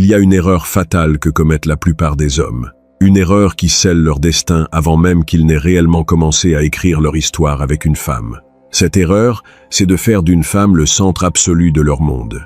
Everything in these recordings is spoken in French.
Il y a une erreur fatale que commettent la plupart des hommes. Une erreur qui scelle leur destin avant même qu'ils n'aient réellement commencé à écrire leur histoire avec une femme. Cette erreur, c'est de faire d'une femme le centre absolu de leur monde.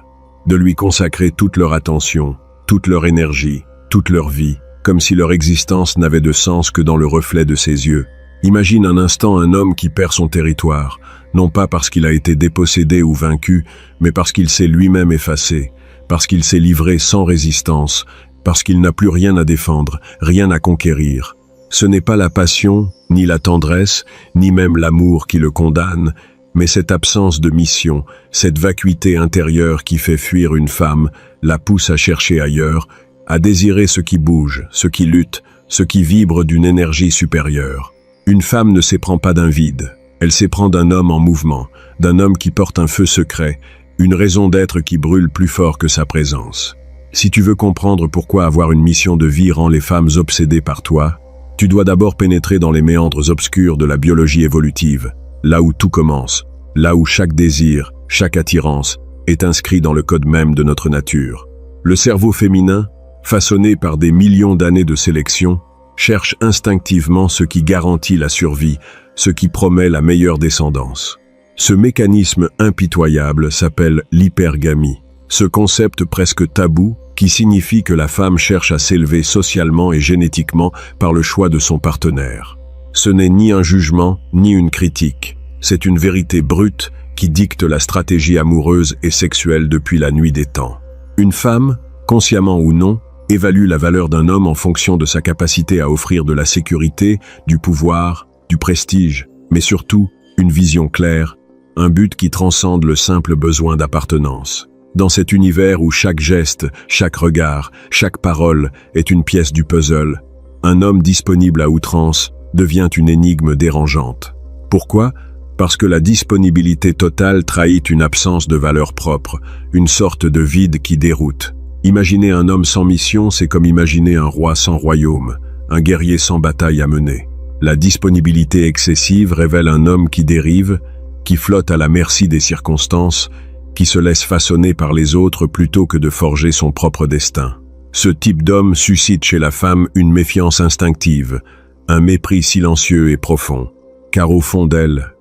De lui consacrer toute leur attention, toute leur énergie, toute leur vie, comme si leur existence n'avait de sens que dans le reflet de ses yeux. Imagine un instant un homme qui perd son territoire, non pas parce qu'il a été dépossédé ou vaincu, mais parce qu'il s'est lui-même effacé, parce qu'il s'est livré sans résistance, parce qu'il n'a plus rien à défendre, rien à conquérir. Ce n'est pas la passion, ni la tendresse, ni même l'amour qui le condamne, mais cette absence de mission, cette vacuité intérieure qui fait fuir une femme, la pousse à chercher ailleurs, à désirer ce qui bouge, ce qui lutte, ce qui vibre d'une énergie supérieure. Une femme ne s'éprend pas d'un vide, elle s'éprend d'un homme en mouvement, d'un homme qui porte un feu secret, une raison d'être qui brûle plus fort que sa présence. Si tu veux comprendre pourquoi avoir une mission de vie rend les femmes obsédées par toi, tu dois d'abord pénétrer dans les méandres obscurs de la biologie évolutive, là où tout commence, là où chaque désir, chaque attirance est inscrit dans le code même de notre nature. Le cerveau féminin, façonné par des millions d'années de sélection, cherche instinctivement ce qui garantit la survie, ce qui promet la meilleure descendance. Ce mécanisme impitoyable s'appelle l'hypergamie, ce concept presque tabou qui signifie que la femme cherche à s'élever socialement et génétiquement par le choix de son partenaire. Ce n'est ni un jugement, ni une critique. C'est une vérité brute qui dicte la stratégie amoureuse et sexuelle depuis la nuit des temps. Une femme, consciemment ou non, évalue la valeur d'un homme en fonction de sa capacité à offrir de la sécurité, du pouvoir, du prestige, mais surtout une vision claire, un but qui transcende le simple besoin d'appartenance. Dans cet univers où chaque geste, chaque regard, chaque parole est une pièce du puzzle, un homme disponible à outrance devient une énigme dérangeante. Pourquoi ? Parce que la disponibilité totale trahit une absence de valeur propre, une sorte de vide qui déroute. Imaginer un homme sans mission, c'est comme imaginer un roi sans royaume, un guerrier sans bataille à mener. La disponibilité excessive révèle un homme qui dérive, qui flotte à la merci des circonstances, qui se laisse façonner par les autres plutôt que de forger son propre destin. Ce type d'homme suscite chez la femme une méfiance instinctive, un mépris silencieux et profond. Car au fond d'elle,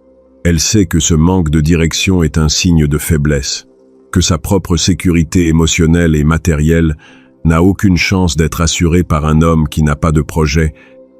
elle sait que ce manque de direction est un signe de faiblesse, que sa propre sécurité émotionnelle et matérielle n'a aucune chance d'être assurée par un homme qui n'a pas de projet,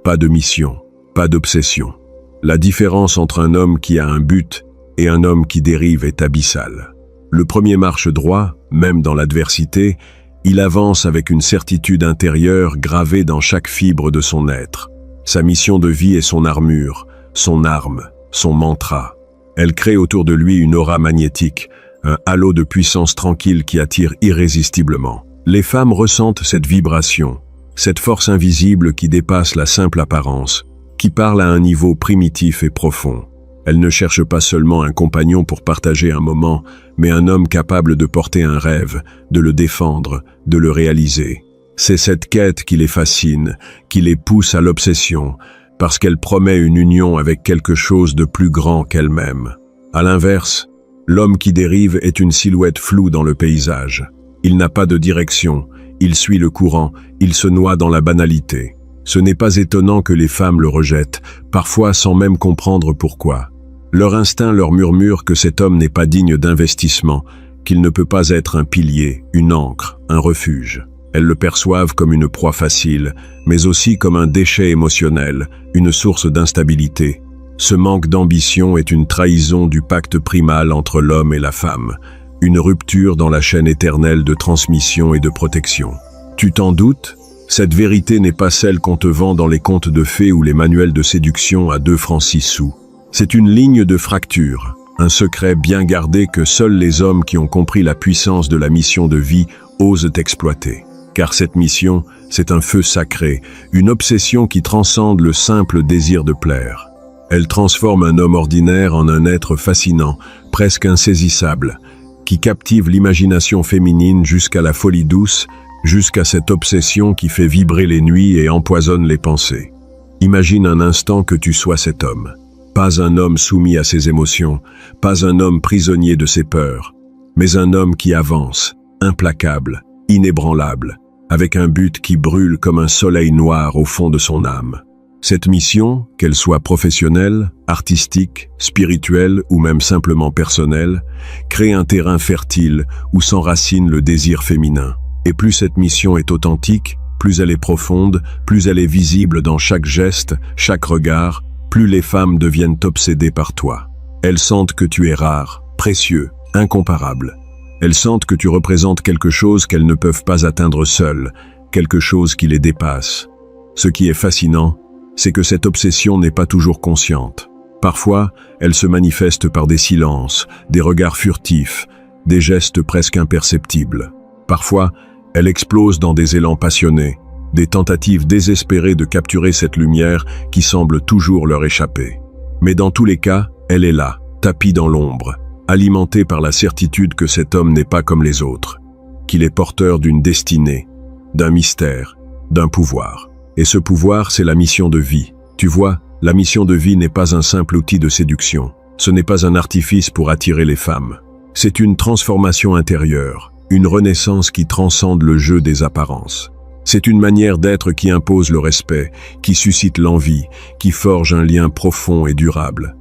pas de mission, pas d'obsession. La différence entre un homme qui a un but et un homme qui dérive est abyssale. Le premier marche droit, même dans l'adversité, il avance avec une certitude intérieure gravée dans chaque fibre de son être. Sa mission de vie est son armure, son arme, son mantra. Elle crée autour de lui une aura magnétique, un halo de puissance tranquille qui attire irrésistiblement. Les femmes ressentent cette vibration, cette force invisible qui dépasse la simple apparence, qui parle à un niveau primitif et profond. Elle ne cherche pas seulement un compagnon pour partager un moment, mais un homme capable de porter un rêve, de le défendre, de le réaliser. C'est cette quête qui les fascine, qui les pousse à l'obsession, parce qu'elle promet une union avec quelque chose de plus grand qu'elle-même. À l'inverse, l'homme qui dérive est une silhouette floue dans le paysage. Il n'a pas de direction, il suit le courant, il se noie dans la banalité. Ce n'est pas étonnant que les femmes le rejettent, parfois sans même comprendre pourquoi. Leur instinct leur murmure que cet homme n'est pas digne d'investissement, qu'il ne peut pas être un pilier, une ancre, un refuge. Elles le perçoivent comme une proie facile, mais aussi comme un déchet émotionnel, une source d'instabilité. Ce manque d'ambition est une trahison du pacte primal entre l'homme et la femme, une rupture dans la chaîne éternelle de transmission et de protection. Tu t'en doutes ? Cette vérité n'est pas celle qu'on te vend dans les contes de fées ou les manuels de séduction à 2 francs 6 sous. C'est une ligne de fracture, un secret bien gardé que seuls les hommes qui ont compris la puissance de la mission de vie osent exploiter. Car cette mission, c'est un feu sacré, une obsession qui transcende le simple désir de plaire. Elle transforme un homme ordinaire en un être fascinant, presque insaisissable, qui captive l'imagination féminine jusqu'à la folie douce, jusqu'à cette obsession qui fait vibrer les nuits et empoisonne les pensées. Imagine un instant que tu sois cet homme. Pas un homme soumis à ses émotions, pas un homme prisonnier de ses peurs, mais un homme qui avance, implacable, inébranlable, avec un but qui brûle comme un soleil noir au fond de son âme. Cette mission, qu'elle soit professionnelle, artistique, spirituelle ou même simplement personnelle, crée un terrain fertile où s'enracine le désir féminin. Et plus cette mission est authentique, plus elle est profonde, plus elle est visible dans chaque geste, chaque regard, plus les femmes deviennent obsédées par toi. Elles sentent que tu es rare, précieux, incomparable. Elles sentent que tu représentes quelque chose qu'elles ne peuvent pas atteindre seules, quelque chose qui les dépasse. Ce qui est fascinant, c'est que cette obsession n'est pas toujours consciente. Parfois, elle se manifeste par des silences, des regards furtifs, des gestes presque imperceptibles. Parfois, elle explose dans des élans passionnés, des tentatives désespérées de capturer cette lumière qui semble toujours leur échapper. Mais dans tous les cas, elle est là, tapie dans l'ombre, alimentée par la certitude que cet homme n'est pas comme les autres, qu'il est porteur d'une destinée, d'un mystère, d'un pouvoir. Et ce pouvoir, c'est la mission de vie. Tu vois, la mission de vie n'est pas un simple outil de séduction. Ce n'est pas un artifice pour attirer les femmes. C'est une transformation intérieure, une renaissance qui transcende le jeu des apparences. C'est une manière d'être qui impose le respect, qui suscite l'envie, qui forge un lien profond et durable.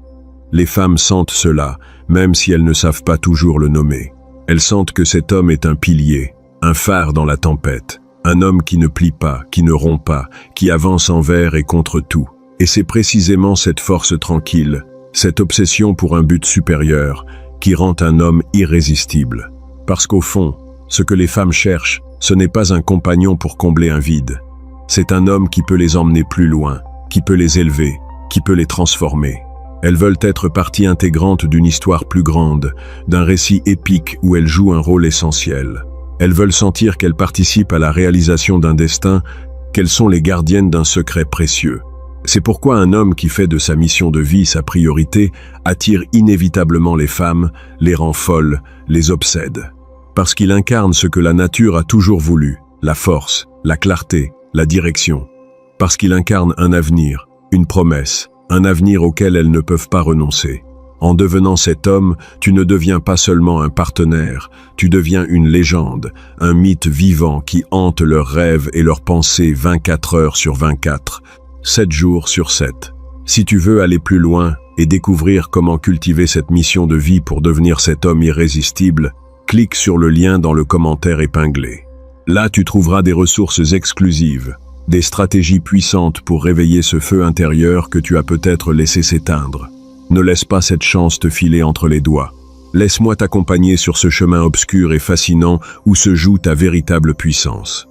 Les femmes sentent cela, même si elles ne savent pas toujours le nommer. Elles sentent que cet homme est un pilier, un phare dans la tempête. Un homme qui ne plie pas, qui ne rompt pas, qui avance envers et contre tout. Et c'est précisément cette force tranquille, cette obsession pour un but supérieur, qui rend un homme irrésistible. Parce qu'au fond, ce que les femmes cherchent, ce n'est pas un compagnon pour combler un vide. C'est un homme qui peut les emmener plus loin, qui peut les élever, qui peut les transformer. Elles veulent être partie intégrante d'une histoire plus grande, d'un récit épique où elles jouent un rôle essentiel. Elles veulent sentir qu'elles participent à la réalisation d'un destin, qu'elles sont les gardiennes d'un secret précieux. C'est pourquoi un homme qui fait de sa mission de vie sa priorité attire inévitablement les femmes, les rend folles, les obsède. Parce qu'il incarne ce que la nature a toujours voulu, la force, la clarté, la direction. Parce qu'il incarne un avenir, une promesse, un avenir auquel elles ne peuvent pas renoncer. En devenant cet homme, tu ne deviens pas seulement un partenaire, tu deviens une légende, un mythe vivant qui hante leurs rêves et leurs pensées 24 heures sur 24, 7 jours sur 7. Si tu veux aller plus loin et découvrir comment cultiver cette mission de vie pour devenir cet homme irrésistible, clique sur le lien dans le commentaire épinglé. Là, tu trouveras des ressources exclusives, des stratégies puissantes pour réveiller ce feu intérieur que tu as peut-être laissé s'éteindre. Ne laisse pas cette chance te filer entre les doigts. Laisse-moi t'accompagner sur ce chemin obscur et fascinant où se joue ta véritable puissance.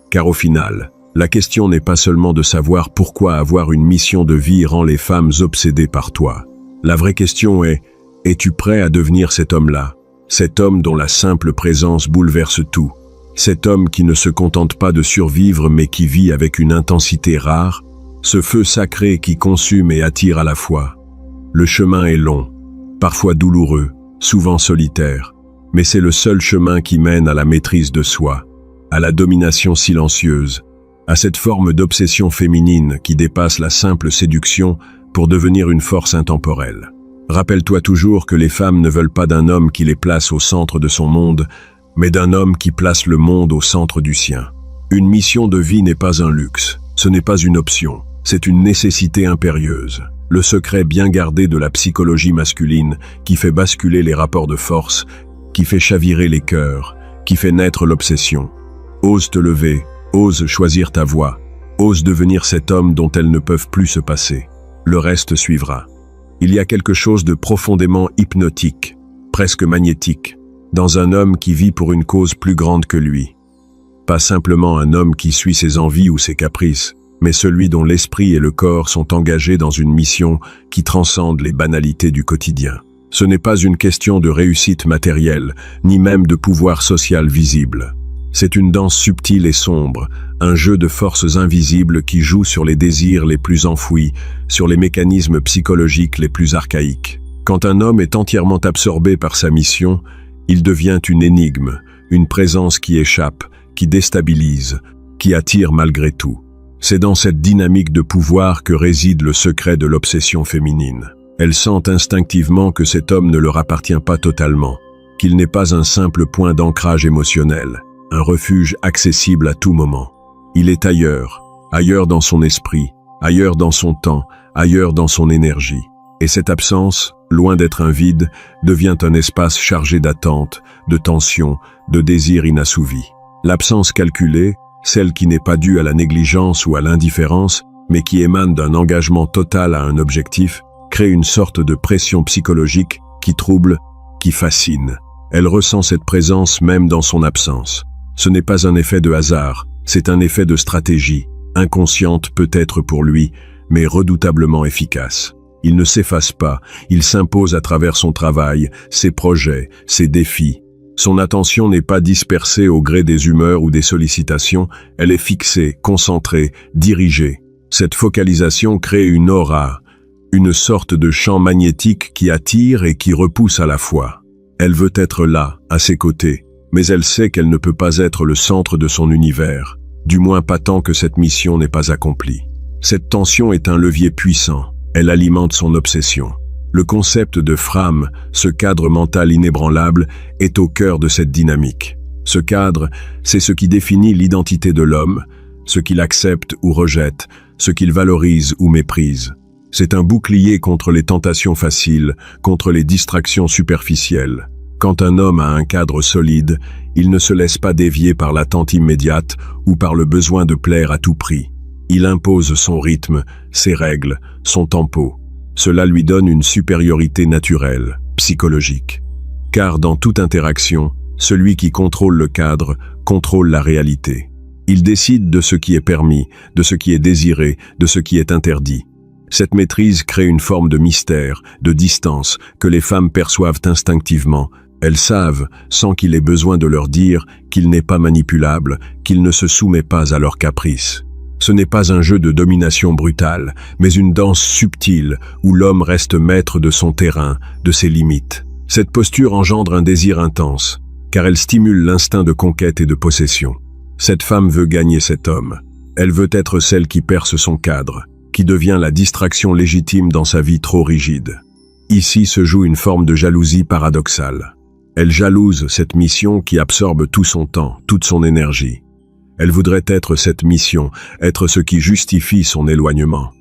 Car au final, la question n'est pas seulement de savoir pourquoi avoir une mission de vie rend les femmes obsédées par toi. La vraie question est, es-tu prêt à devenir cet homme-là? Cet homme dont la simple présence bouleverse tout. Cet homme qui ne se contente pas de survivre mais qui vit avec une intensité rare. Ce feu sacré qui consume et attire à la fois. Le chemin est long, parfois douloureux, souvent solitaire, mais c'est le seul chemin qui mène à la maîtrise de soi, à la domination silencieuse, à cette forme d'obsession féminine qui dépasse la simple séduction pour devenir une force intemporelle. Rappelle-toi toujours que les femmes ne veulent pas d'un homme qui les place au centre de son monde, mais d'un homme qui place le monde au centre du sien. Une mission de vie n'est pas un luxe, ce n'est pas une option, c'est une nécessité impérieuse. Le secret bien gardé de la psychologie masculine qui fait basculer les rapports de force, qui fait chavirer les cœurs, qui fait naître l'obsession. Ose te lever, ose choisir ta voie, ose devenir cet homme dont elles ne peuvent plus se passer. Le reste suivra. Il y a quelque chose de profondément hypnotique, presque magnétique, dans un homme qui vit pour une cause plus grande que lui. Pas simplement un homme qui suit ses envies ou ses caprices, mais celui dont l'esprit et le corps sont engagés dans une mission qui transcende les banalités du quotidien. Ce n'est pas une question de réussite matérielle, ni même de pouvoir social visible. C'est une danse subtile et sombre, un jeu de forces invisibles qui joue sur les désirs les plus enfouis, sur les mécanismes psychologiques les plus archaïques. Quand un homme est entièrement absorbé par sa mission, il devient une énigme, une présence qui échappe, qui déstabilise, qui attire malgré tout. C'est dans cette dynamique de pouvoir que réside le secret de l'obsession féminine. Elles sentent instinctivement que cet homme ne leur appartient pas totalement, qu'il n'est pas un simple point d'ancrage émotionnel. un refuge accessible à tout moment. Il est ailleurs, ailleurs dans son esprit, ailleurs dans son temps, ailleurs dans son énergie. Et cette absence, loin d'être un vide, devient un espace chargé d'attente, de tension, de désirs inassouvis. L'absence calculée, celle qui n'est pas due à la négligence ou à l'indifférence, mais qui émane d'un engagement total à un objectif, crée une sorte de pression psychologique qui trouble, qui fascine. Elle ressent cette présence même dans son absence. Ce n'est pas un effet de hasard, c'est un effet de stratégie, inconsciente peut-être pour lui, mais redoutablement efficace. Il ne s'efface pas, il s'impose à travers son travail, ses projets, ses défis. Son attention n'est pas dispersée au gré des humeurs ou des sollicitations, elle est fixée, concentrée, dirigée. Cette focalisation crée une aura, une sorte de champ magnétique qui attire et qui repousse à la fois. Elle veut être là, à ses côtés, mais elle sait qu'elle ne peut pas être le centre de son univers, du moins pas tant que cette mission n'est pas accomplie. Cette tension est un levier puissant, elle alimente son obsession. Le concept de Fram, ce cadre mental inébranlable, est au cœur de cette dynamique. Ce cadre, c'est ce qui définit l'identité de l'homme, ce qu'il accepte ou rejette, ce qu'il valorise ou méprise. C'est un bouclier contre les tentations faciles, contre les distractions superficielles. Quand un homme a un cadre solide, il ne se laisse pas dévier par l'attente immédiate ou par le besoin de plaire à tout prix. Il impose son rythme, ses règles, son tempo. Cela lui donne une supériorité naturelle, psychologique. Car dans toute interaction, celui qui contrôle le cadre contrôle la réalité. Il décide de ce qui est permis, de ce qui est désiré, de ce qui est interdit. Cette maîtrise crée une forme de mystère, de distance, que les femmes perçoivent instinctivement. Elles savent, sans qu'il ait besoin de leur dire, qu'il n'est pas manipulable, qu'il ne se soumet pas à leurs caprices. Ce n'est pas un jeu de domination brutale, mais une danse subtile où l'homme reste maître de son terrain, de ses limites. Cette posture engendre un désir intense, car elle stimule l'instinct de conquête et de possession. Cette femme veut gagner cet homme. Elle veut être celle qui perce son cadre, qui devient la distraction légitime dans sa vie trop rigide. Ici se joue une forme de jalousie paradoxale. Elle jalouse cette mission qui absorbe tout son temps, toute son énergie. Elle voudrait être cette mission, être ce qui justifie son éloignement.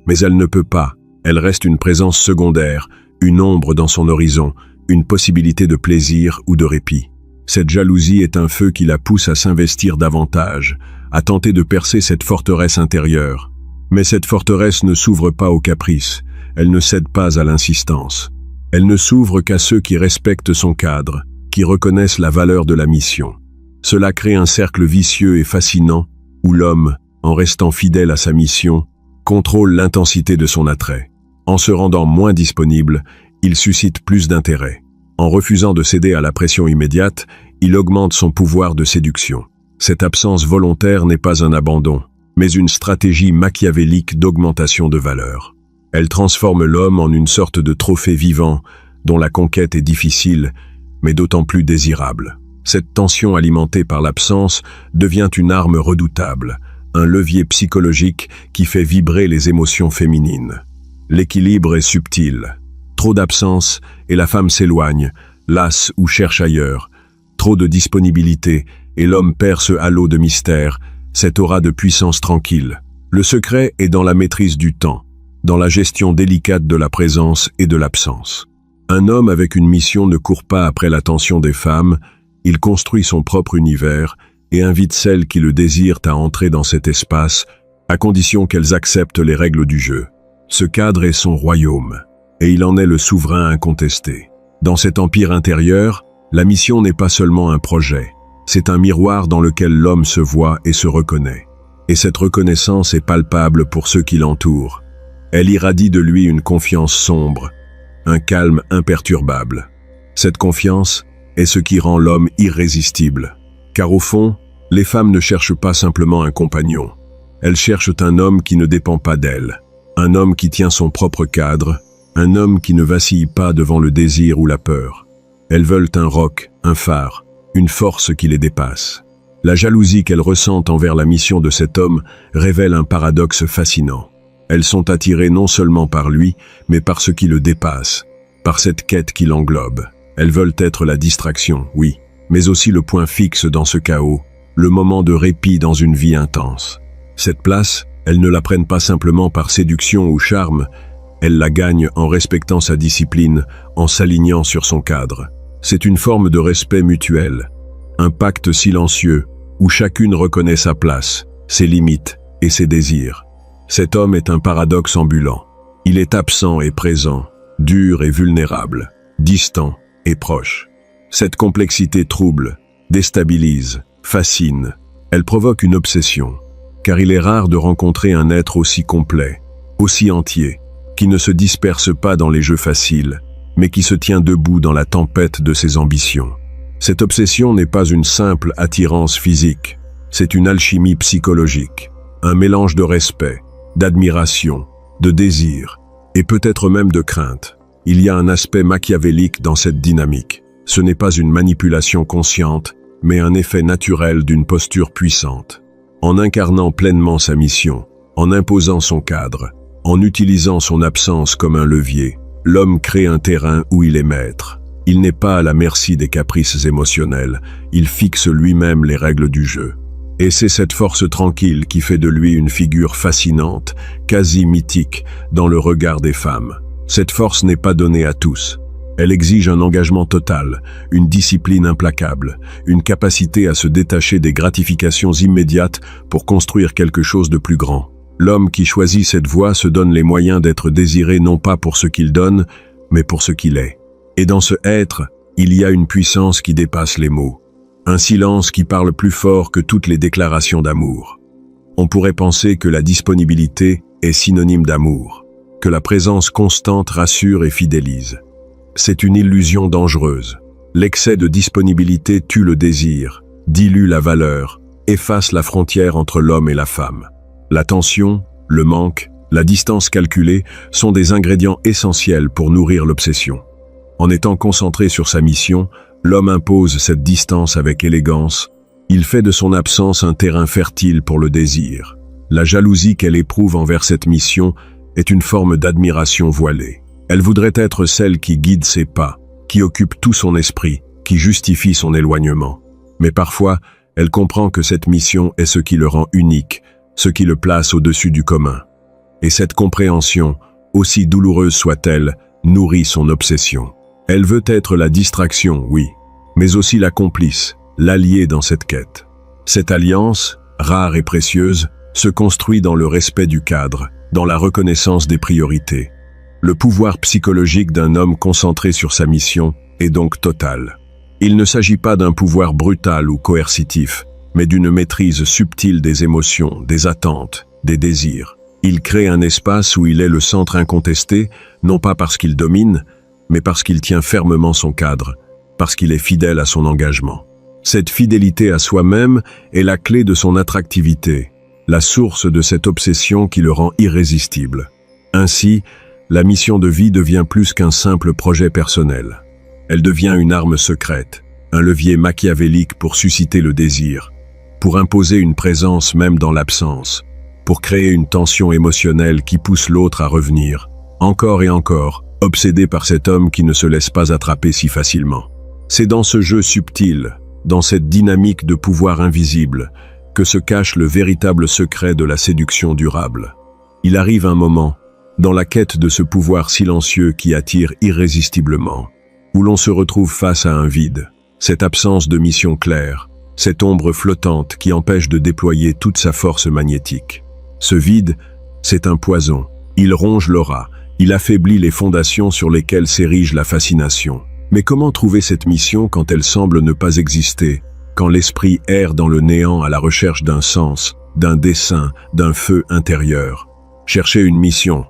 Mais elle ne peut pas, elle reste une présence secondaire, une ombre dans son horizon, une possibilité de plaisir ou de répit. Cette jalousie est un feu qui la pousse à s'investir davantage, à tenter de percer cette forteresse intérieure. Mais cette forteresse ne s'ouvre pas aux caprices, elle ne cède pas à l'insistance. Elle ne s'ouvre qu'à ceux qui respectent son cadre, qui reconnaissent la valeur de la mission. Cela crée un cercle vicieux et fascinant, où l'homme, en restant fidèle à sa mission, contrôle l'intensité de son attrait. En se rendant moins disponible, il suscite plus d'intérêt. En refusant de céder à la pression immédiate, il augmente son pouvoir de séduction. Cette absence volontaire n'est pas un abandon, mais une stratégie machiavélique d'augmentation de valeur. Elle transforme l'homme en une sorte de trophée vivant, dont la conquête est difficile, mais d'autant plus désirable. Cette tension alimentée par l'absence devient une arme redoutable, un levier psychologique qui fait vibrer les émotions féminines. L'équilibre est subtil. Trop d'absence et la femme s'éloigne, lasse ou cherche ailleurs. Trop de disponibilité et l'homme perd ce halo de mystère, cette aura de puissance tranquille. Le secret est dans la maîtrise du temps, dans la gestion délicate de la présence et de l'absence. Un homme avec une mission ne court pas après l'attention des femmes, il construit son propre univers et invite celles qui le désirent à entrer dans cet espace, à condition qu'elles acceptent les règles du jeu. Ce cadre est son royaume, et il en est le souverain incontesté. Dans cet empire intérieur, la mission n'est pas seulement un projet, c'est un miroir dans lequel l'homme se voit et se reconnaît. Et cette reconnaissance est palpable pour ceux qui l'entourent. Elle irradie de lui une confiance sombre, un calme imperturbable. Cette confiance est ce qui rend l'homme irrésistible. Car au fond, les femmes ne cherchent pas simplement un compagnon. Elles cherchent un homme qui ne dépend pas d'elles, un homme qui tient son propre cadre, un homme qui ne vacille pas devant le désir ou la peur. Elles veulent un roc, un phare, une force qui les dépasse. La jalousie qu'elles ressentent envers la mission de cet homme révèle un paradoxe fascinant. Elles sont attirées non seulement par lui, mais par ce qui le dépasse, par cette quête qui l'englobe. Elles veulent être la distraction, oui, mais aussi le point fixe dans ce chaos, le moment de répit dans une vie intense. Cette place, elles ne la prennent pas simplement par séduction ou charme, elles la gagnent en respectant sa discipline, en s'alignant sur son cadre. C'est une forme de respect mutuel, un pacte silencieux où chacune reconnaît sa place, ses limites et ses désirs. Cet homme est un paradoxe ambulant. Il est absent et présent, dur et vulnérable, distant et proche. Cette complexité trouble, déstabilise, fascine. Elle provoque une obsession, car il est rare de rencontrer un être aussi complet, aussi entier, qui ne se disperse pas dans les jeux faciles, mais qui se tient debout dans la tempête de ses ambitions. Cette obsession n'est pas une simple attirance physique, c'est une alchimie psychologique, un mélange de respect, d'admiration, de désir, et peut-être même de crainte. Il y a un aspect machiavélique dans cette dynamique. Ce n'est pas une manipulation consciente, mais un effet naturel d'une posture puissante. En incarnant pleinement sa mission, en imposant son cadre, en utilisant son absence comme un levier, l'homme crée un terrain où il est maître. Il n'est pas à la merci des caprices émotionnels, il fixe lui-même les règles du jeu. Et c'est cette force tranquille qui fait de lui une figure fascinante, quasi mythique, dans le regard des femmes. Cette force n'est pas donnée à tous. Elle exige un engagement total, une discipline implacable, une capacité à se détacher des gratifications immédiates pour construire quelque chose de plus grand. L'homme qui choisit cette voie se donne les moyens d'être désiré non pas pour ce qu'il donne, mais pour ce qu'il est. Et dans ce être, il y a une puissance qui dépasse les mots. Un silence qui parle plus fort que toutes les déclarations d'amour. On pourrait penser que la disponibilité est synonyme d'amour, que la présence constante rassure et fidélise. C'est une illusion dangereuse. L'excès de disponibilité tue le désir, dilue la valeur, efface la frontière entre l'homme et la femme. La tension, le manque, la distance calculée sont des ingrédients essentiels pour nourrir l'obsession. En étant concentré sur sa mission, l'homme impose cette distance avec élégance. Il fait de son absence un terrain fertile pour le désir. La jalousie qu'elle éprouve envers cette mission est une forme d'admiration voilée. Elle voudrait être celle qui guide ses pas, qui occupe tout son esprit, qui justifie son éloignement. Mais parfois, elle comprend que cette mission est ce qui le rend unique, ce qui le place au-dessus du commun. Et cette compréhension, aussi douloureuse soit-elle, nourrit son obsession. Elle veut être la distraction, oui, mais aussi la complice, l'allié dans cette quête. Cette alliance, rare et précieuse, se construit dans le respect du cadre, dans la reconnaissance des priorités. Le pouvoir psychologique d'un homme concentré sur sa mission est donc total. Il ne s'agit pas d'un pouvoir brutal ou coercitif, mais d'une maîtrise subtile des émotions, des attentes, des désirs. Il crée un espace où il est le centre incontesté, non pas parce qu'il domine, mais parce qu'il tient fermement son cadre, parce qu'il est fidèle à son engagement. Cette fidélité à soi-même est la clé de son attractivité, la source de cette obsession qui le rend irrésistible. Ainsi, la mission de vie devient plus qu'un simple projet personnel. Elle devient une arme secrète, un levier machiavélique pour susciter le désir, pour imposer une présence même dans l'absence, pour créer une tension émotionnelle qui pousse l'autre à revenir, encore et encore, obsédé par cet homme qui ne se laisse pas attraper si facilement. C'est dans ce jeu subtil, dans cette dynamique de pouvoir invisible, que se cache le véritable secret de la séduction durable. Il arrive un moment, dans la quête de ce pouvoir silencieux qui attire irrésistiblement, où l'on se retrouve face à un vide, cette absence de mission claire, cette ombre flottante qui empêche de déployer toute sa force magnétique. Ce vide, c'est un poison, il ronge l'aura, il affaiblit les fondations sur lesquelles s'érige la fascination. Mais comment trouver cette mission quand elle semble ne pas exister, quand l'esprit erre dans le néant à la recherche d'un sens, d'un dessein, d'un feu intérieur? Chercher une mission,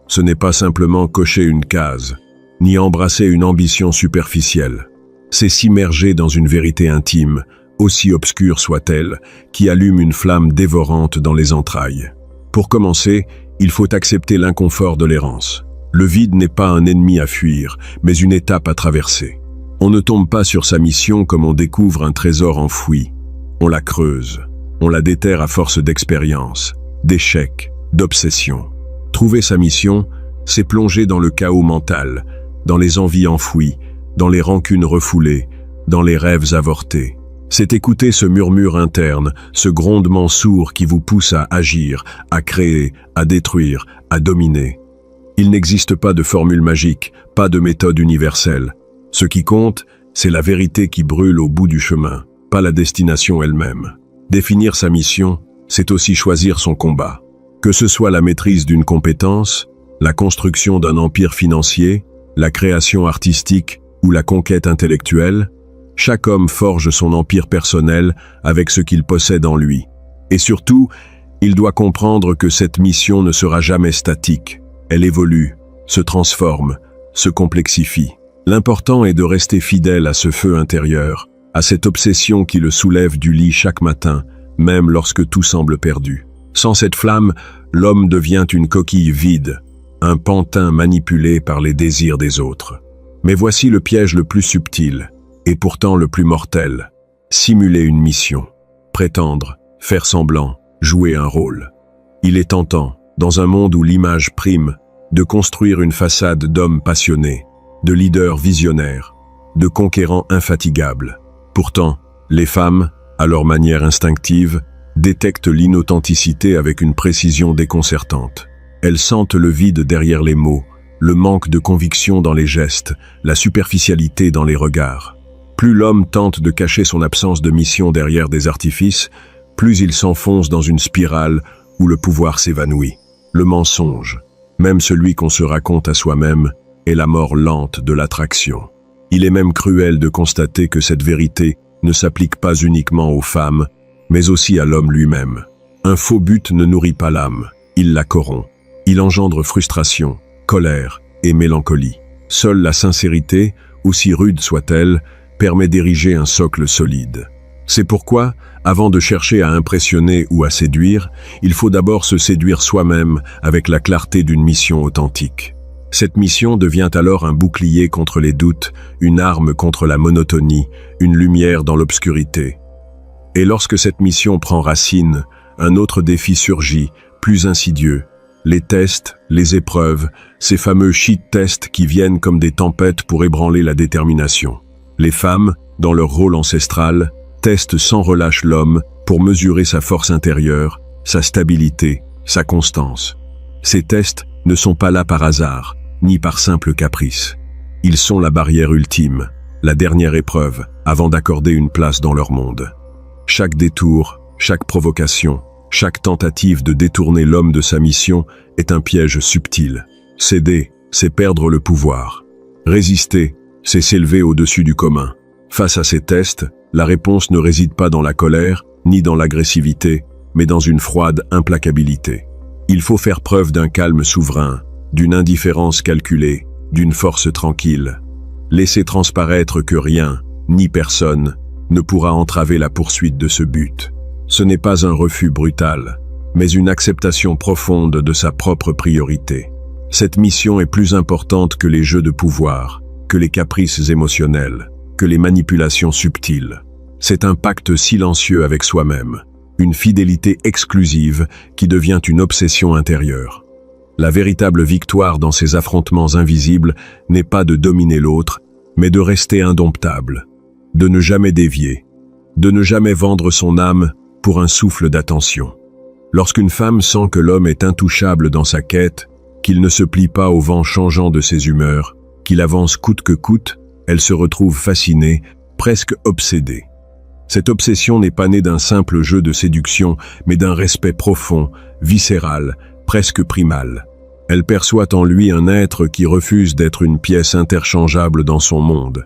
ce n'est pas simplement cocher une case, ni embrasser une ambition superficielle. C'est s'immerger dans une vérité intime, aussi obscure soit-elle, qui allume une flamme dévorante dans les entrailles. Pour commencer, il faut accepter l'inconfort de l'errance. Le vide n'est pas un ennemi à fuir, mais une étape à traverser. On ne tombe pas sur sa mission comme on découvre un trésor enfoui. On la creuse, on la déterre à force d'expérience, d'échecs, d'obsessions. Trouver sa mission, c'est plonger dans le chaos mental, dans les envies enfouies, dans les rancunes refoulées, dans les rêves avortés. C'est écouter ce murmure interne, ce grondement sourd qui vous pousse à agir, à créer, à détruire, à dominer. Il n'existe pas de formule magique, pas de méthode universelle. Ce qui compte, c'est la vérité qui brûle au bout du chemin, pas la destination elle-même. Définir sa mission, c'est aussi choisir son combat. Que ce soit la maîtrise d'une compétence, la construction d'un empire financier, la création artistique ou la conquête intellectuelle, chaque homme forge son empire personnel avec ce qu'il possède en lui. Et surtout, il doit comprendre que cette mission ne sera jamais statique. Elle évolue, se transforme, se complexifie. L'important est de rester fidèle à ce feu intérieur, à cette obsession qui le soulève du lit chaque matin, même lorsque tout semble perdu. Sans cette flamme, l'homme devient une coquille vide, un pantin manipulé par les désirs des autres. Mais voici le piège le plus subtil, et pourtant le plus mortel. Simuler une mission, prétendre, faire semblant, jouer un rôle. Il est tentant, dans un monde où l'image prime, de construire une façade d'hommes passionnés, de leaders visionnaires, de conquérants infatigables. Pourtant, les femmes, à leur manière instinctive, détectent l'inauthenticité avec une précision déconcertante. Elles sentent le vide derrière les mots, le manque de conviction dans les gestes, la superficialité dans les regards. Plus l'homme tente de cacher son absence de mission derrière des artifices, plus il s'enfonce dans une spirale où le pouvoir s'évanouit. Le mensonge, même celui qu'on se raconte à soi-même, est la mort lente de l'attraction. Il est même cruel de constater que cette vérité ne s'applique pas uniquement aux femmes, mais aussi à l'homme lui-même. Un faux but ne nourrit pas l'âme, il la corrompt. Il engendre frustration, colère et mélancolie. Seule la sincérité, aussi rude soit-elle, permet d'ériger un socle solide. C'est pourquoi, avant de chercher à impressionner ou à séduire, il faut d'abord se séduire soi-même avec la clarté d'une mission authentique. Cette mission devient alors un bouclier contre les doutes, une arme contre la monotonie, une lumière dans l'obscurité. Et lorsque cette mission prend racine, un autre défi surgit, plus insidieux. Les tests, les épreuves, ces fameux shit tests qui viennent comme des tempêtes pour ébranler la détermination. Les femmes, dans leur rôle ancestral, testent sans relâche l'homme pour mesurer sa force intérieure, sa stabilité, sa constance. Ces tests ne sont pas là par hasard, ni par simple caprice. Ils sont la barrière ultime, la dernière épreuve, avant d'accorder une place dans leur monde. Chaque détour, chaque provocation, chaque tentative de détourner l'homme de sa mission est un piège subtil. Céder, c'est perdre le pouvoir. Résister, c'est s'élever au-dessus du commun. Face à ces tests, la réponse ne réside pas dans la colère, ni dans l'agressivité, mais dans une froide implacabilité. Il faut faire preuve d'un calme souverain, d'une indifférence calculée, d'une force tranquille. Laisser transparaître que rien, ni personne, ne pourra entraver la poursuite de ce but. Ce n'est pas un refus brutal, mais une acceptation profonde de sa propre priorité. Cette mission est plus importante que les jeux de pouvoir, que les caprices émotionnels, que les manipulations subtiles. C'est un pacte silencieux avec soi-même, une fidélité exclusive qui devient une obsession intérieure. La véritable victoire dans ces affrontements invisibles n'est pas de dominer l'autre, mais de rester indomptable, de ne jamais dévier, de ne jamais vendre son âme pour un souffle d'attention. Lorsqu'une femme sent que l'homme est intouchable dans sa quête, qu'il ne se plie pas au vent changeant de ses humeurs, qu'il avance coûte que coûte, elle se retrouve fascinée, presque obsédée. Cette obsession n'est pas née d'un simple jeu de séduction, mais d'un respect profond, viscéral, presque primal. Elle perçoit en lui un être qui refuse d'être une pièce interchangeable dans son monde.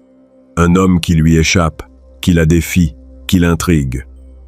Un homme qui lui échappe, qui la défie, qui l'intrigue.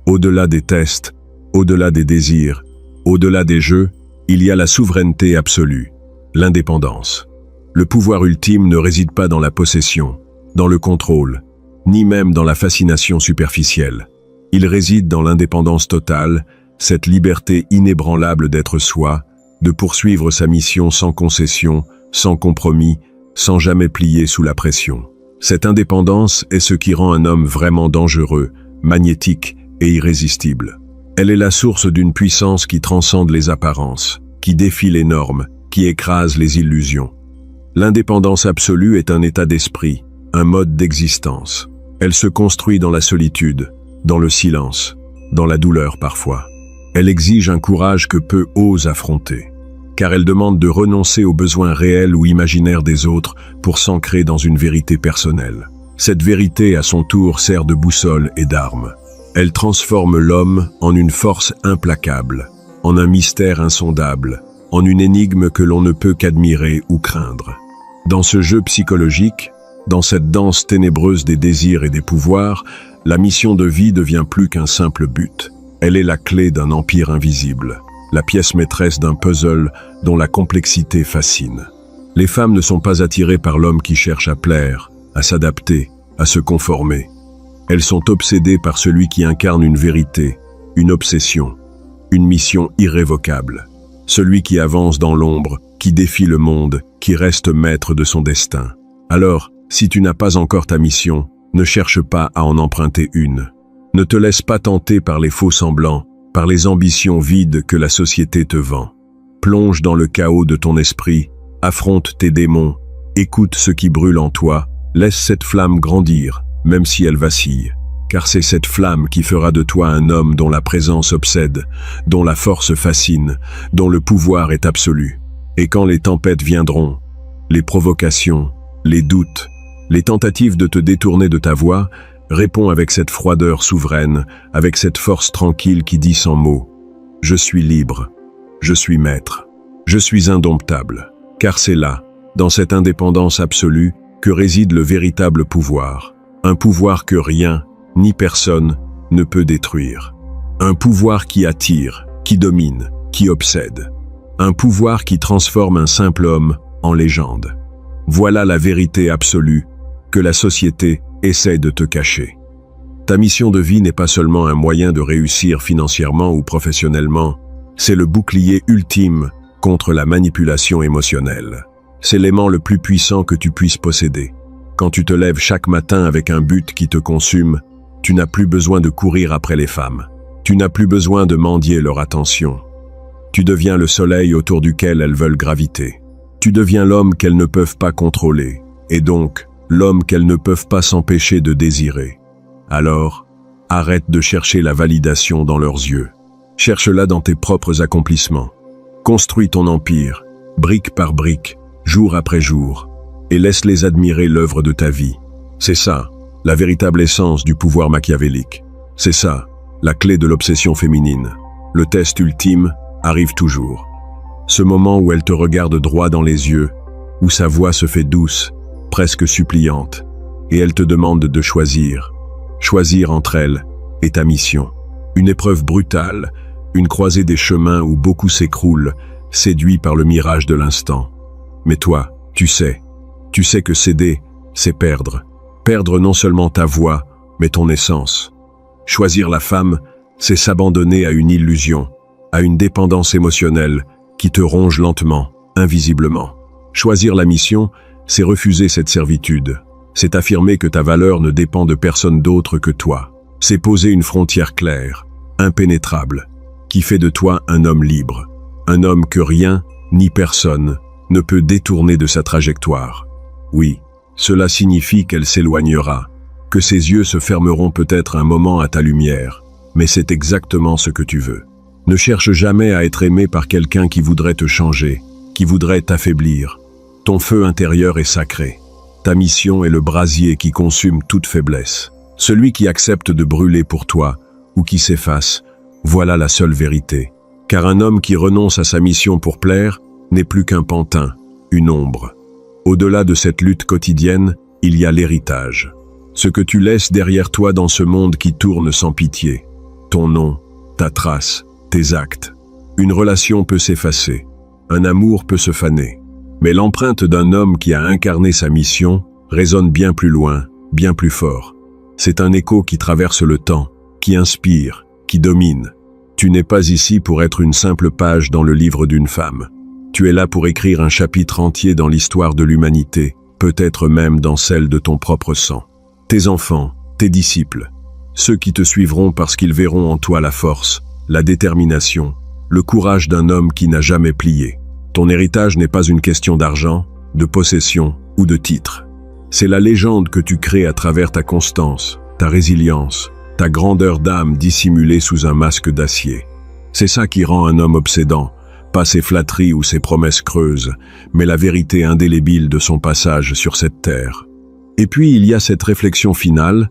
Au-delà des tests, au-delà des désirs, au-delà des jeux, il y a la souveraineté absolue, l'indépendance. Le pouvoir ultime ne réside pas dans la possession, dans le contrôle, ni même dans la fascination superficielle. Il réside dans l'indépendance totale, cette liberté inébranlable d'être soi, de poursuivre sa mission sans concession, sans compromis, sans jamais plier sous la pression. Cette indépendance est ce qui rend un homme vraiment dangereux, magnétique et irrésistible. Elle est la source d'une puissance qui transcende les apparences, qui défie les normes, qui écrase les illusions. L'indépendance absolue est un état d'esprit, un mode d'existence. Elle se construit dans la solitude, dans le silence, dans la douleur parfois. Elle exige un courage que peu osent affronter, car elle demande de renoncer aux besoins réels ou imaginaires des autres pour s'ancrer dans une vérité personnelle. Cette vérité, à son tour, sert de boussole et d'arme. Elle transforme l'homme en une force implacable, en un mystère insondable, en une énigme que l'on ne peut qu'admirer ou craindre. Dans ce jeu psychologique, dans cette danse ténébreuse des désirs et des pouvoirs, la mission de vie devient plus qu'un simple but. Elle est la clé d'un empire invisible, la pièce maîtresse d'un puzzle dont la complexité fascine. Les femmes ne sont pas attirées par l'homme qui cherche à plaire, à s'adapter, à se conformer. Elles sont obsédées par celui qui incarne une vérité, une obsession, une mission irrévocable. Celui qui avance dans l'ombre, qui défie le monde, qui reste maître de son destin. Alors, si tu n'as pas encore ta mission, ne cherche pas à en emprunter une. Ne te laisse pas tenter par les faux semblants, par les ambitions vides que la société te vend. Plonge dans le chaos de ton esprit, affronte tes démons, écoute ce qui brûle en toi, laisse cette flamme grandir, même si elle vacille. Car c'est cette flamme qui fera de toi un homme dont la présence obsède, dont la force fascine, dont le pouvoir est absolu. Et quand les tempêtes viendront, les provocations, les doutes, les tentatives de te détourner de ta voie, réponds avec cette froideur souveraine, avec cette force tranquille qui dit sans mots « Je suis libre, je suis maître, je suis indomptable ». Car c'est là, dans cette indépendance absolue, que réside le véritable pouvoir. Un pouvoir que rien, ni personne, ne peut détruire. Un pouvoir qui attire, qui domine, qui obsède. Un pouvoir qui transforme un simple homme en légende. Voilà la vérité absolue que la société essaie de te cacher. Ta mission de vie n'est pas seulement un moyen de réussir financièrement ou professionnellement, c'est le bouclier ultime contre la manipulation émotionnelle. C'est l'aimant le plus puissant que tu puisses posséder. Quand tu te lèves chaque matin avec un but qui te consume, tu n'as plus besoin de courir après les femmes. Tu n'as plus besoin de mendier leur attention. Tu deviens le soleil autour duquel elles veulent graviter. Tu deviens l'homme qu'elles ne peuvent pas contrôler, et donc l'homme qu'elles ne peuvent pas s'empêcher de désirer. Alors, arrête de chercher la validation dans leurs yeux. Cherche-la dans tes propres accomplissements. Construis ton empire, brique par brique, jour après jour, et laisse-les admirer l'œuvre de ta vie. C'est ça, la véritable essence du pouvoir machiavélique. C'est ça, la clé de l'obsession féminine. Le test ultime arrive toujours. Ce moment où elle te regarde droit dans les yeux, où sa voix se fait douce, presque suppliante, et elle te demande de choisir. Choisir entre elle et ta mission. Une épreuve brutale, une croisée des chemins où beaucoup s'écroulent, séduits par le mirage de l'instant. Mais toi, tu sais que céder, c'est perdre. Perdre non seulement ta voix, mais ton essence. Choisir la femme, c'est s'abandonner à une illusion, à une dépendance émotionnelle qui te ronge lentement, invisiblement. Choisir la mission, c'est refuser cette servitude. C'est affirmer que ta valeur ne dépend de personne d'autre que toi. C'est poser une frontière claire, impénétrable, qui fait de toi un homme libre. Un homme que rien, ni personne, ne peut détourner de sa trajectoire. Oui, cela signifie qu'elle s'éloignera, que ses yeux se fermeront peut-être un moment à ta lumière, mais c'est exactement ce que tu veux. Ne cherche jamais à être aimé par quelqu'un qui voudrait te changer, qui voudrait t'affaiblir. Ton feu intérieur est sacré. Ta mission est le brasier qui consume toute faiblesse. Celui qui accepte de brûler pour toi, ou qui s'efface, voilà la seule vérité. Car un homme qui renonce à sa mission pour plaire n'est plus qu'un pantin, une ombre. Au-delà de cette lutte quotidienne, il y a l'héritage. Ce que tu laisses derrière toi dans ce monde qui tourne sans pitié. Ton nom, ta trace, tes actes. Une relation peut s'effacer, un amour peut se faner. Mais l'empreinte d'un homme qui a incarné sa mission résonne bien plus loin, bien plus fort. C'est un écho qui traverse le temps, qui inspire, qui domine. Tu n'es pas ici pour être une simple page dans le livre d'une femme. Tu es là pour écrire un chapitre entier dans l'histoire de l'humanité, peut-être même dans celle de ton propre sang. Tes enfants, tes disciples, ceux qui te suivront parce qu'ils verront en toi la force, la détermination, le courage d'un homme qui n'a jamais plié. Ton héritage n'est pas une question d'argent, de possession ou de titre. C'est la légende que tu crées à travers ta constance, ta résilience, ta grandeur d'âme dissimulée sous un masque d'acier. C'est ça qui rend un homme obsédant, pas ses flatteries ou ses promesses creuses, mais la vérité indélébile de son passage sur cette terre. Et puis il y a cette réflexion finale,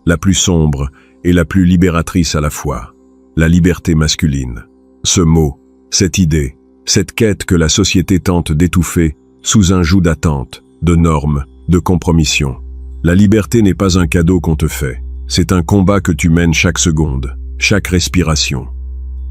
la plus sombre et la plus libératrice à la fois, la liberté masculine. Ce mot, cette idée, cette quête que la société tente d'étouffer sous un joug d'attente, de normes, de compromission. La liberté n'est pas un cadeau qu'on te fait, c'est un combat que tu mènes chaque seconde, chaque respiration.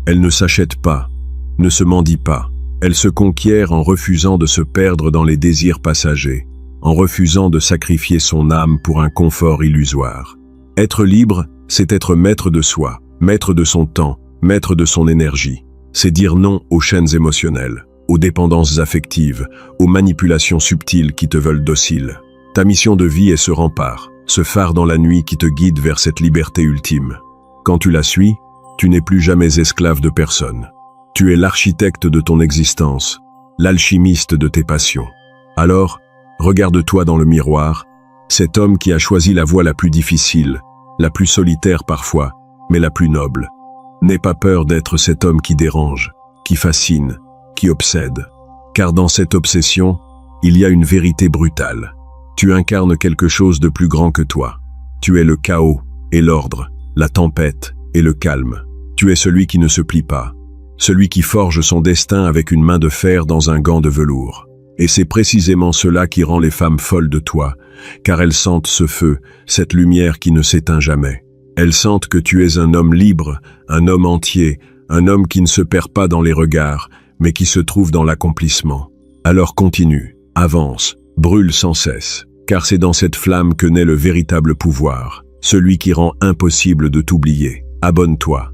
Elle ne s'achète pas, ne se mendie pas, elle se conquiert en refusant de se perdre dans les désirs passagers, en refusant de sacrifier son âme pour un confort illusoire. Être libre, c'est être maître de soi, maître de son temps, maître de son énergie. C'est dire non aux chaînes émotionnelles, aux dépendances affectives, aux manipulations subtiles qui te veulent docile. Ta mission de vie est ce rempart, ce phare dans la nuit qui te guide vers cette liberté ultime. Quand tu la suis, tu n'es plus jamais esclave de personne. Tu es l'architecte de ton existence, l'alchimiste de tes passions. Alors, regarde-toi dans le miroir, cet homme qui a choisi la voie la plus difficile, la plus solitaire parfois, mais la plus noble. N'aie pas peur d'être cet homme qui dérange, qui fascine, qui obsède. Car dans cette obsession, il y a une vérité brutale. Tu incarnes quelque chose de plus grand que toi. Tu es le chaos et l'ordre, la tempête et le calme. Tu es celui qui ne se plie pas, celui qui forge son destin avec une main de fer dans un gant de velours. Et c'est précisément cela qui rend les femmes folles de toi, car elles sentent ce feu, cette lumière qui ne s'éteint jamais. Elles sentent que tu es un homme libre, un homme entier, un homme qui ne se perd pas dans les regards, mais qui se trouve dans l'accomplissement. Alors continue, avance, brûle sans cesse, car c'est dans cette flamme que naît le véritable pouvoir, celui qui rend impossible de t'oublier. Abonne-toi.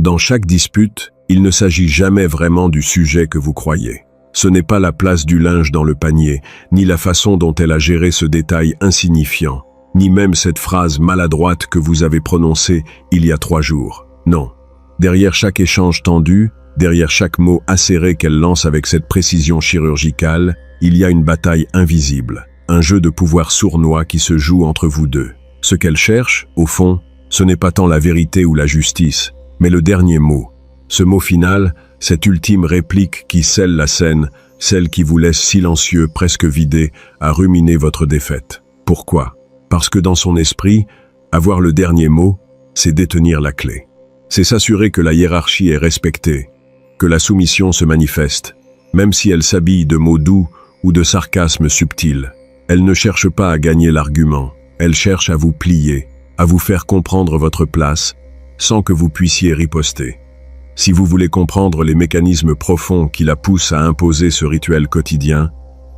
Dans chaque dispute, il ne s'agit jamais vraiment du sujet que vous croyez. Ce n'est pas la place du linge dans le panier, ni la façon dont elle a géré ce détail insignifiant, ni même cette phrase maladroite que vous avez prononcée il y a 3 jours. Non. Derrière chaque échange tendu, derrière chaque mot acéré qu'elle lance avec cette précision chirurgicale, il y a une bataille invisible, un jeu de pouvoir sournois qui se joue entre vous deux. Ce qu'elle cherche, au fond, ce n'est pas tant la vérité ou la justice, mais le dernier mot. Ce mot final, cette ultime réplique qui scelle la scène, celle qui vous laisse silencieux, presque vidé, à ruminer votre défaite. Pourquoi? Parce que dans son esprit, avoir le dernier mot, c'est détenir la clé. C'est s'assurer que la hiérarchie est respectée, que la soumission se manifeste, même si elle s'habille de mots doux ou de sarcasmes subtils. Elle ne cherche pas à gagner l'argument, elle cherche à vous plier, à vous faire comprendre votre place, sans que vous puissiez riposter. Si vous voulez comprendre les mécanismes profonds qui la poussent à imposer ce rituel quotidien,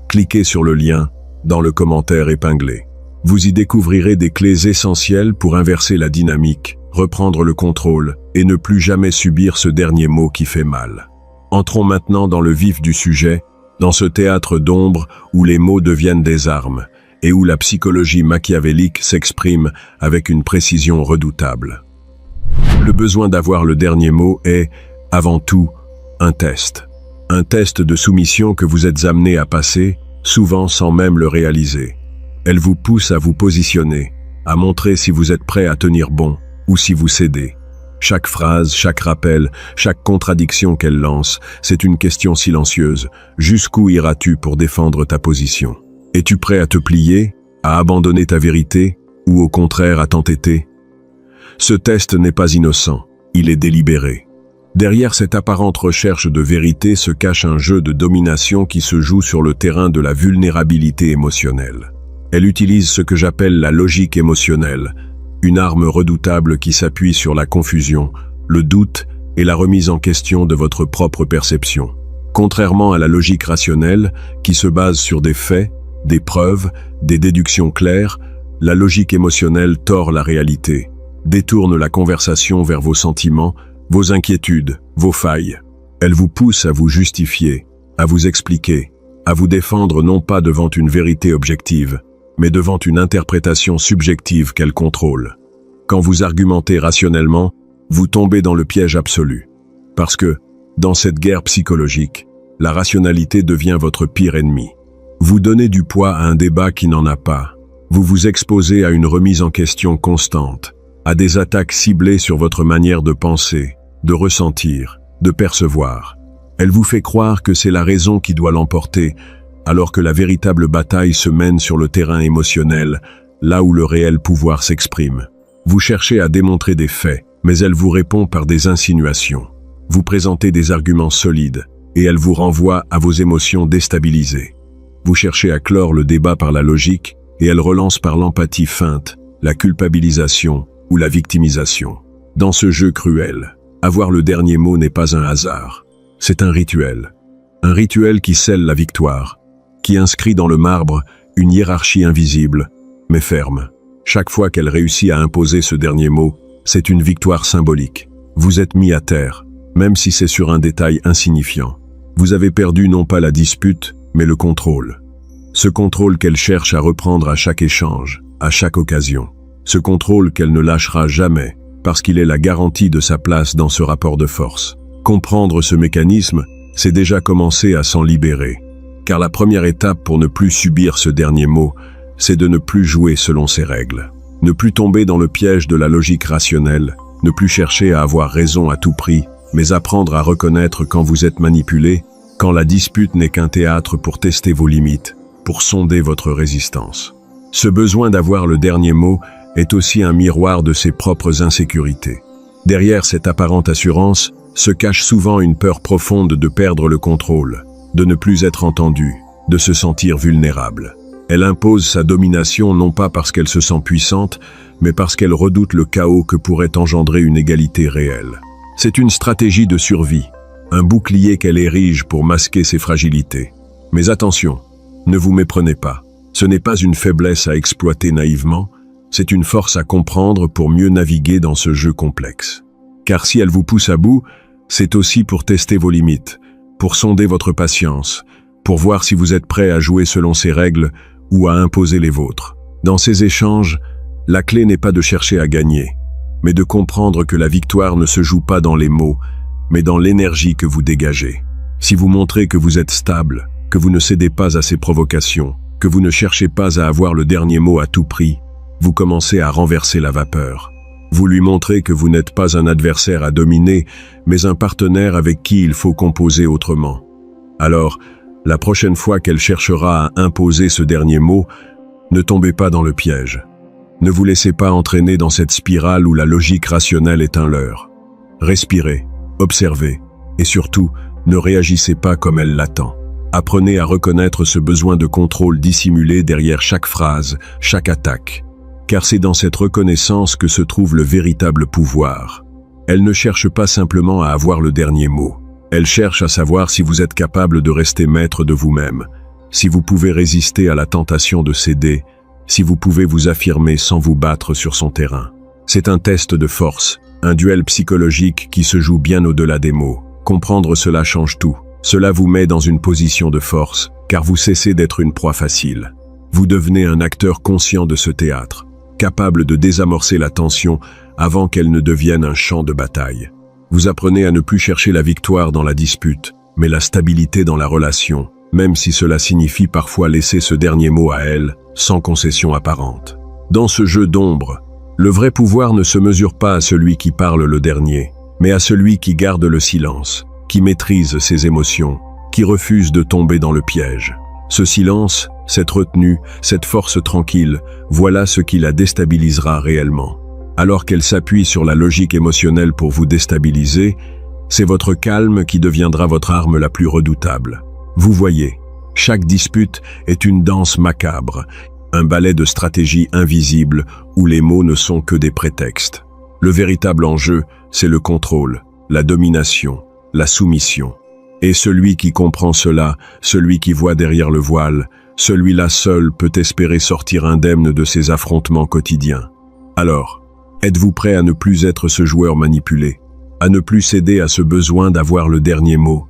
cliquez sur le lien dans le commentaire épinglé. Vous y découvrirez des clés essentielles pour inverser la dynamique, reprendre le contrôle et ne plus jamais subir ce dernier mot qui fait mal. Entrons maintenant dans le vif du sujet, dans ce théâtre d'ombre où les mots deviennent des armes et où la psychologie machiavélique s'exprime avec une précision redoutable. Le besoin d'avoir le dernier mot est, avant tout, un test. Un test de soumission que vous êtes amené à passer, souvent sans même le réaliser. Elle vous pousse à vous positionner, à montrer si vous êtes prêt à tenir bon ou si vous cédez. Chaque phrase, chaque rappel, chaque contradiction qu'elle lance, c'est une question silencieuse. Jusqu'où iras-tu pour défendre ta position? Es-tu prêt à te plier, à abandonner ta vérité ou au contraire à t'entêter? Ce test n'est pas innocent, il est délibéré. Derrière cette apparente recherche de vérité se cache un jeu de domination qui se joue sur le terrain de la vulnérabilité émotionnelle. Elle utilise ce que j'appelle la logique émotionnelle, une arme redoutable qui s'appuie sur la confusion, le doute et la remise en question de votre propre perception. Contrairement à la logique rationnelle, qui se base sur des faits, des preuves, des déductions claires, la logique émotionnelle tord la réalité, détourne la conversation vers vos sentiments, vos inquiétudes, vos failles. Elle vous pousse à vous justifier, à vous expliquer, à vous défendre non pas devant une vérité objective, mais devant une interprétation subjective qu'elle contrôle. Quand vous argumentez rationnellement, vous tombez dans le piège absolu. Parce que, dans cette guerre psychologique, la rationalité devient votre pire ennemi. Vous donnez du poids à un débat qui n'en a pas. Vous vous exposez à une remise en question constante, à des attaques ciblées sur votre manière de penser, de ressentir, de percevoir. Elle vous fait croire que c'est la raison qui doit l'emporter, alors que la véritable bataille se mène sur le terrain émotionnel, là où le réel pouvoir s'exprime. Vous cherchez à démontrer des faits, mais elle vous répond par des insinuations. Vous présentez des arguments solides, et elle vous renvoie à vos émotions déstabilisées. Vous cherchez à clore le débat par la logique, et elle relance par l'empathie feinte, la culpabilisation ou la victimisation. Dans ce jeu cruel, avoir le dernier mot n'est pas un hasard. C'est un rituel. Un rituel qui scelle la victoire, qui inscrit dans le marbre une hiérarchie invisible, mais ferme. Chaque fois qu'elle réussit à imposer ce dernier mot, c'est une victoire symbolique. Vous êtes mis à terre, même si c'est sur un détail insignifiant. Vous avez perdu non pas la dispute, mais le contrôle. Ce contrôle qu'elle cherche à reprendre à chaque échange, à chaque occasion. Ce contrôle qu'elle ne lâchera jamais, parce qu'il est la garantie de sa place dans ce rapport de force. Comprendre ce mécanisme, c'est déjà commencer à s'en libérer. Car la première étape pour ne plus subir ce dernier mot, c'est de ne plus jouer selon ses règles. Ne plus tomber dans le piège de la logique rationnelle, ne plus chercher à avoir raison à tout prix, mais apprendre à reconnaître quand vous êtes manipulé, quand la dispute n'est qu'un théâtre pour tester vos limites, pour sonder votre résistance. Ce besoin d'avoir le dernier mot est aussi un miroir de ses propres insécurités. Derrière cette apparente assurance se cache souvent une peur profonde de perdre le contrôle, de ne plus être entendu, de se sentir vulnérable. Elle impose sa domination non pas parce qu'elle se sent puissante, mais parce qu'elle redoute le chaos que pourrait engendrer une égalité réelle. C'est une stratégie de survie, un bouclier qu'elle érige pour masquer ses fragilités. Mais attention, ne vous méprenez pas. Ce n'est pas une faiblesse à exploiter naïvement, c'est une force à comprendre pour mieux naviguer dans ce jeu complexe. Car si elle vous pousse à bout, c'est aussi pour tester vos limites, pour sonder votre patience, pour voir si vous êtes prêt à jouer selon ses règles ou à imposer les vôtres. Dans ces échanges, la clé n'est pas de chercher à gagner, mais de comprendre que la victoire ne se joue pas dans les mots, mais dans l'énergie que vous dégagez. Si vous montrez que vous êtes stable, que vous ne cédez pas à ses provocations, que vous ne cherchez pas à avoir le dernier mot à tout prix, vous commencez à renverser la vapeur. Vous lui montrez que vous n'êtes pas un adversaire à dominer, mais un partenaire avec qui il faut composer autrement. Alors, la prochaine fois qu'elle cherchera à imposer ce dernier mot, ne tombez pas dans le piège. Ne vous laissez pas entraîner dans cette spirale où la logique rationnelle est un leurre. Respirez, observez, et surtout, ne réagissez pas comme elle l'attend. Apprenez à reconnaître ce besoin de contrôle dissimulé derrière chaque phrase, chaque attaque. Car c'est dans cette reconnaissance que se trouve le véritable pouvoir. Elle ne cherche pas simplement à avoir le dernier mot. Elle cherche à savoir si vous êtes capable de rester maître de vous-même, si vous pouvez résister à la tentation de céder, si vous pouvez vous affirmer sans vous battre sur son terrain. C'est un test de force, un duel psychologique qui se joue bien au-delà des mots. Comprendre cela change tout. Cela vous met dans une position de force, car vous cessez d'être une proie facile. Vous devenez un acteur conscient de ce théâtre, capable de désamorcer la tension avant qu'elle ne devienne un champ de bataille. Vous apprenez à ne plus chercher la victoire dans la dispute, mais la stabilité dans la relation, même si cela signifie parfois laisser ce dernier mot à elle, sans concession apparente. Dans ce jeu d'ombre, le vrai pouvoir ne se mesure pas à celui qui parle le dernier, mais à celui qui garde le silence, qui maîtrise ses émotions, qui refuse de tomber dans le piège. Ce silence, cette retenue, cette force tranquille, voilà ce qui la déstabilisera réellement. Alors qu'elle s'appuie sur la logique émotionnelle pour vous déstabiliser, c'est votre calme qui deviendra votre arme la plus redoutable. Vous voyez, chaque dispute est une danse macabre, un ballet de stratégie invisible où les mots ne sont que des prétextes. Le véritable enjeu, c'est le contrôle, la domination, la soumission. Et celui qui comprend cela, celui qui voit derrière le voile, celui-là seul peut espérer sortir indemne de ces affrontements quotidiens. Alors, êtes-vous prêt à ne plus être ce joueur manipulé, à ne plus céder à ce besoin d'avoir le dernier mot?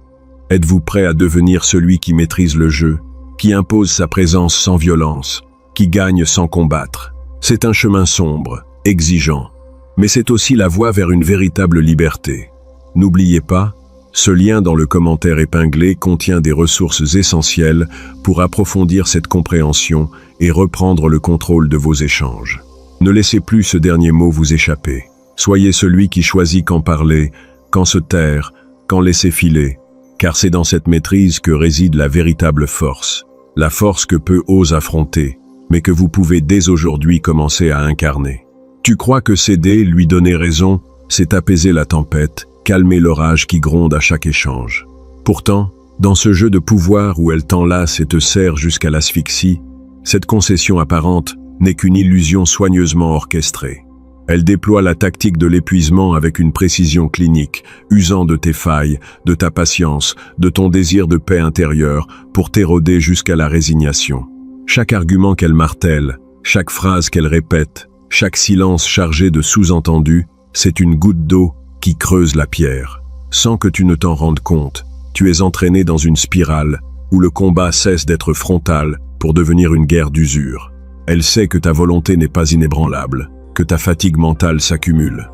Êtes-vous prêt à devenir celui qui maîtrise le jeu, qui impose sa présence sans violence, qui gagne sans combattre? C'est un chemin sombre, exigeant, mais c'est aussi la voie vers une véritable liberté. N'oubliez pas, ce lien dans le commentaire épinglé contient des ressources essentielles pour approfondir cette compréhension et reprendre le contrôle de vos échanges. Ne laissez plus ce dernier mot vous échapper. Soyez celui qui choisit quand parler, quand se taire, quand laisser filer, car c'est dans cette maîtrise que réside la véritable force. La force que peu osent affronter, mais que vous pouvez dès aujourd'hui commencer à incarner. Tu crois que céder, lui donner raison, c'est apaiser la tempête, calmer l'orage qui gronde à chaque échange. Pourtant, dans ce jeu de pouvoir où elle t'enlace et te serre jusqu'à l'asphyxie, cette concession apparente n'est qu'une illusion soigneusement orchestrée. Elle déploie la tactique de l'épuisement avec une précision clinique, usant de tes failles, de ta patience, de ton désir de paix intérieure pour t'éroder jusqu'à la résignation. Chaque argument qu'elle martèle, chaque phrase qu'elle répète, chaque silence chargé de sous-entendus, c'est une goutte d'eau qui creuse la pierre. Sans que tu ne t'en rendes compte, tu es entraîné dans une spirale où le combat cesse d'être frontal pour devenir une guerre d'usure. Elle sait que ta volonté n'est pas inébranlable, que ta fatigue mentale s'accumule.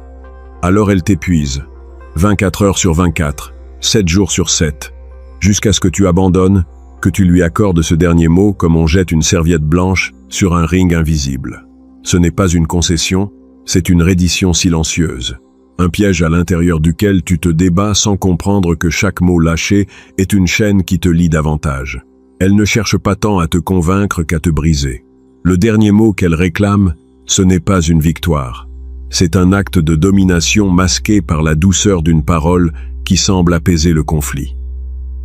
Alors elle t'épuise, 24 heures sur 24, 7 jours sur 7, jusqu'à ce que tu abandonnes, que tu lui accordes ce dernier mot comme on jette une serviette blanche sur un ring invisible. Ce n'est pas une concession, c'est une reddition silencieuse. Un piège à l'intérieur duquel tu te débats sans comprendre que chaque mot lâché est une chaîne qui te lie davantage. Elle ne cherche pas tant à te convaincre qu'à te briser. Le dernier mot qu'elle réclame, ce n'est pas une victoire. C'est un acte de domination masqué par la douceur d'une parole qui semble apaiser le conflit.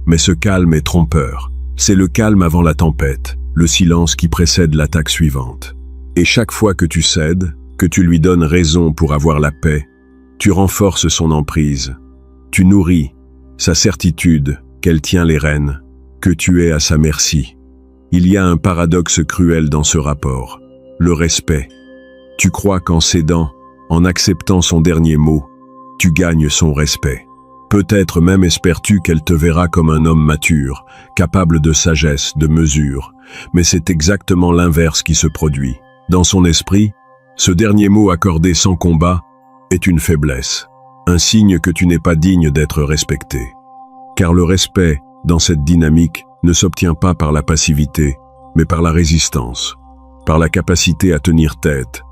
Mais ce calme est trompeur. C'est le calme avant la tempête, le silence qui précède l'attaque suivante. Et chaque fois que tu cèdes, que tu lui donnes raison pour avoir la paix, tu renforces son emprise. Tu nourris sa certitude qu'elle tient les rênes, que tu es à sa merci. Il y a un paradoxe cruel dans ce rapport, le respect. Tu crois qu'en cédant, en acceptant son dernier mot, tu gagnes son respect. Peut-être même espères-tu qu'elle te verra comme un homme mature, capable de sagesse, de mesure, mais c'est exactement l'inverse qui se produit. Dans son esprit, ce dernier mot accordé sans combat est une faiblesse, un signe que tu n'es pas digne d'être respecté. Car le respect, dans cette dynamique, ne s'obtient pas par la passivité, mais par la résistance, par la capacité à tenir tête,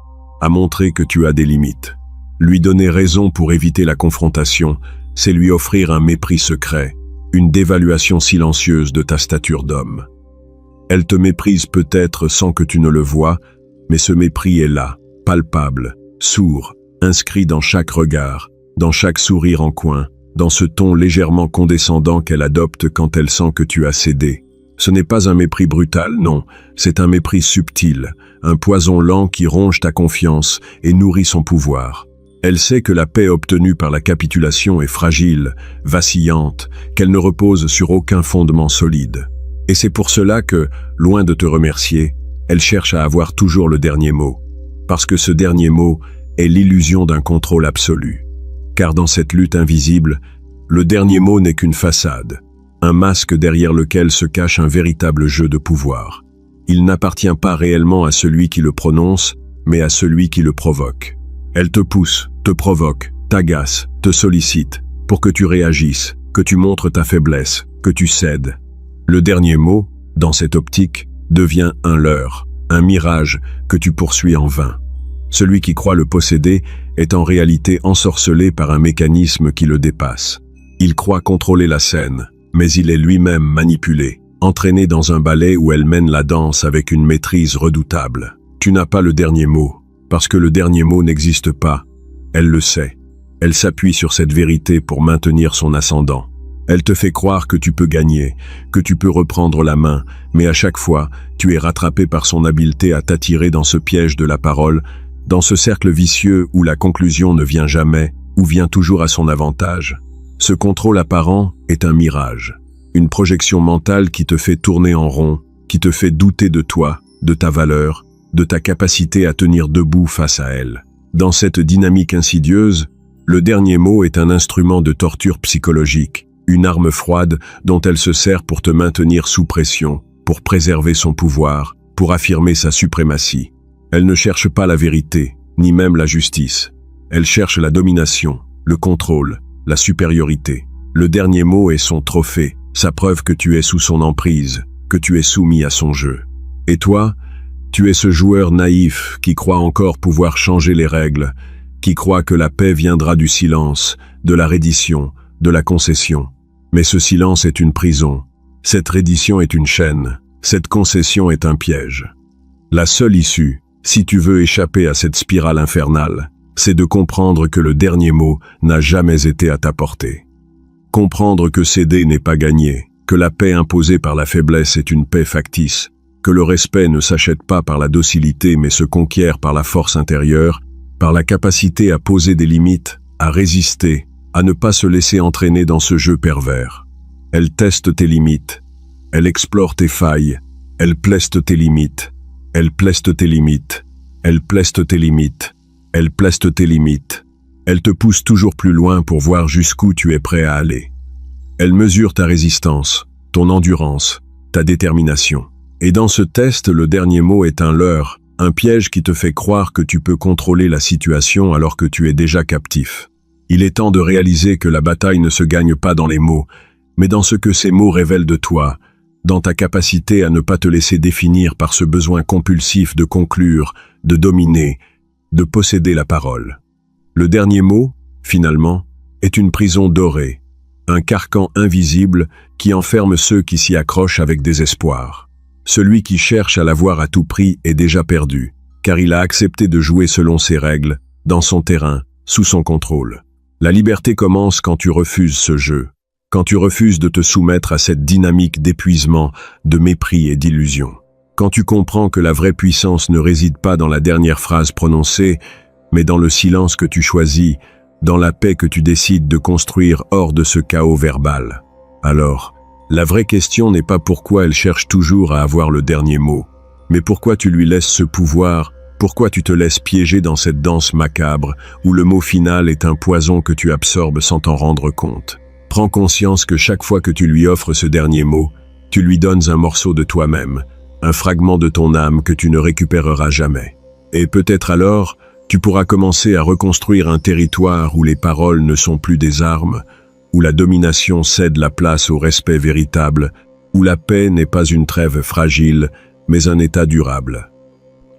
à montrer que tu as des limites. Lui donner raison pour éviter la confrontation, c'est lui offrir un mépris secret, une dévaluation silencieuse de ta stature d'homme. Elle te méprise peut-être sans que tu ne le vois, mais ce mépris est là, palpable, sourd, inscrit dans chaque regard, dans chaque sourire en coin, dans ce ton légèrement condescendant qu'elle adopte quand elle sent que tu as cédé. Ce n'est pas un mépris brutal, non, c'est un mépris subtil, un poison lent qui ronge ta confiance et nourrit son pouvoir. Elle sait que la paix obtenue par la capitulation est fragile, vacillante, qu'elle ne repose sur aucun fondement solide. Et c'est pour cela que, loin de te remercier, elle cherche à avoir toujours le dernier mot. Parce que ce dernier mot est l'illusion d'un contrôle absolu. Car dans cette lutte invisible, le dernier mot n'est qu'une façade, un masque derrière lequel se cache un véritable jeu de pouvoir. Il n'appartient pas réellement à celui qui le prononce, mais à celui qui le provoque. Elle te pousse, te provoque, t'agace, te sollicite, pour que tu réagisses, que tu montres ta faiblesse, que tu cèdes. Le dernier mot, dans cette optique, devient un leurre, un mirage que tu poursuis en vain. Celui qui croit le posséder est en réalité ensorcelé par un mécanisme qui le dépasse. Il croit contrôler la scène, mais il est lui-même manipulé, entraîné dans un ballet où elle mène la danse avec une maîtrise redoutable. Tu n'as pas le dernier mot, parce que le dernier mot n'existe pas. Elle le sait. Elle s'appuie sur cette vérité pour maintenir son ascendant. Elle te fait croire que tu peux gagner, que tu peux reprendre la main, mais à chaque fois, tu es rattrapé par son habileté à t'attirer dans ce piège de la parole, dans ce cercle vicieux où la conclusion ne vient jamais, ou vient toujours à son avantage. Ce contrôle apparent est un mirage, une projection mentale qui te fait tourner en rond, qui te fait douter de toi, de ta valeur, de ta capacité à tenir debout face à elle. Dans cette dynamique insidieuse, le dernier mot est un instrument de torture psychologique, une arme froide dont elle se sert pour te maintenir sous pression, pour préserver son pouvoir, pour affirmer sa suprématie. Elle ne cherche pas la vérité, ni même la justice. Elle cherche la domination, le contrôle, la supériorité. Le dernier mot est son trophée, sa preuve que tu es sous son emprise, que tu es soumis à son jeu. Et toi, tu es ce joueur naïf qui croit encore pouvoir changer les règles, qui croit que la paix viendra du silence, de la reddition, de la concession. Mais ce silence est une prison, cette reddition est une chaîne, cette concession est un piège. La seule issue, si tu veux échapper à cette spirale infernale, c'est de comprendre que le dernier mot n'a jamais été à ta portée. Comprendre que céder n'est pas gagner, que la paix imposée par la faiblesse est une paix factice, que le respect ne s'achète pas par la docilité mais se conquiert par la force intérieure, par la capacité à poser des limites, à résister, à ne pas se laisser entraîner dans ce jeu pervers. Elle teste tes limites, elle explore tes failles, elle pleste tes limites, elle pleste tes limites, elle pleste tes limites, elle pleste tes limites. Elle te pousse toujours plus loin pour voir jusqu'où tu es prêt à aller. Elle mesure ta résistance, ton endurance, ta détermination. Et dans ce test, le dernier mot est un leurre, un piège qui te fait croire que tu peux contrôler la situation alors que tu es déjà captif. Il est temps de réaliser que la bataille ne se gagne pas dans les mots, mais dans ce que ces mots révèlent de toi, dans ta capacité à ne pas te laisser définir par ce besoin compulsif de conclure, de dominer, de posséder la parole. Le dernier mot, finalement, est une prison dorée, un carcan invisible qui enferme ceux qui s'y accrochent avec désespoir. Celui qui cherche à l'avoir à tout prix est déjà perdu, car il a accepté de jouer selon ses règles, dans son terrain, sous son contrôle. La liberté commence quand tu refuses ce jeu, quand tu refuses de te soumettre à cette dynamique d'épuisement, de mépris et d'illusion. Quand tu comprends que la vraie puissance ne réside pas dans la dernière phrase prononcée, mais dans le silence que tu choisis, dans la paix que tu décides de construire hors de ce chaos verbal. Alors, la vraie question n'est pas pourquoi elle cherche toujours à avoir le dernier mot, mais pourquoi tu lui laisses ce pouvoir, pourquoi tu te laisses piéger dans cette danse macabre où le mot final est un poison que tu absorbes sans t'en rendre compte. Prends conscience que chaque fois que tu lui offres ce dernier mot, tu lui donnes un morceau de toi-même, un fragment de ton âme que tu ne récupéreras jamais. Et peut-être alors, tu pourras commencer à reconstruire un territoire où les paroles ne sont plus des armes, où la domination cède la place au respect véritable, où la paix n'est pas une trêve fragile, mais un état durable.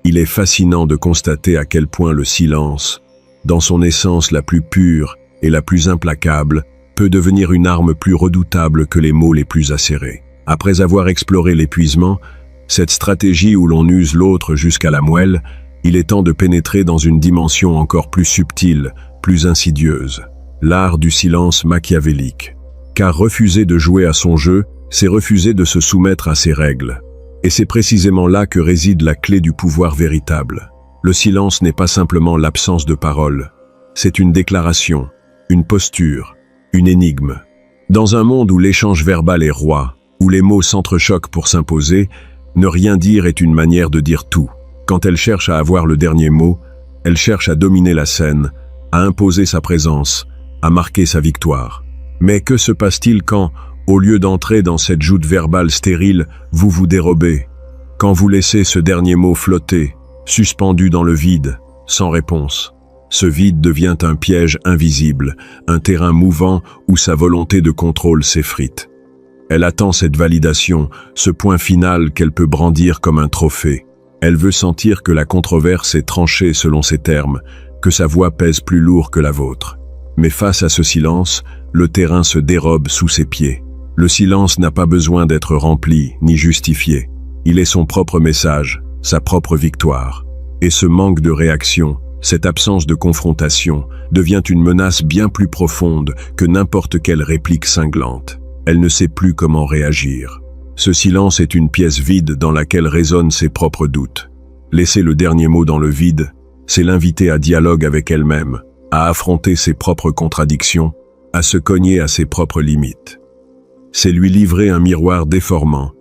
Il est fascinant de constater à quel point le silence, dans son essence la plus pure et la plus implacable, peut devenir une arme plus redoutable que les mots les plus acérés. Après avoir exploré l'épuisement, cette stratégie où l'on use l'autre jusqu'à la moelle, il est temps de pénétrer dans une dimension encore plus subtile, plus insidieuse. L'art du silence machiavélique. Car refuser de jouer à son jeu, c'est refuser de se soumettre à ses règles. Et c'est précisément là que réside la clé du pouvoir véritable. Le silence n'est pas simplement l'absence de parole. C'est une déclaration, une posture, une énigme. Dans un monde où l'échange verbal est roi, où les mots s'entrechoquent pour s'imposer, ne rien dire est une manière de dire tout. Quand elle cherche à avoir le dernier mot, elle cherche à dominer la scène, à imposer sa présence, à marquer sa victoire. Mais que se passe-t-il quand, au lieu d'entrer dans cette joute verbale stérile, vous vous dérobez? Quand vous laissez ce dernier mot flotter, suspendu dans le vide, sans réponse? Ce vide devient un piège invisible, un terrain mouvant où sa volonté de contrôle s'effrite. Elle attend cette validation, ce point final qu'elle peut brandir comme un trophée. Elle veut sentir que la controverse est tranchée selon ses termes, que sa voix pèse plus lourd que la vôtre. Mais face à ce silence, le terrain se dérobe sous ses pieds. Le silence n'a pas besoin d'être rempli ni justifié. Il est son propre message, sa propre victoire. Et ce manque de réaction, cette absence de confrontation, devient une menace bien plus profonde que n'importe quelle réplique cinglante. Elle ne sait plus comment réagir. Ce silence est une pièce vide dans laquelle résonnent ses propres doutes. Laisser le dernier mot dans le vide, c'est l'inviter à dialogue avec elle-même, à affronter ses propres contradictions, à se cogner à ses propres limites. C'est lui livrer un miroir déformant,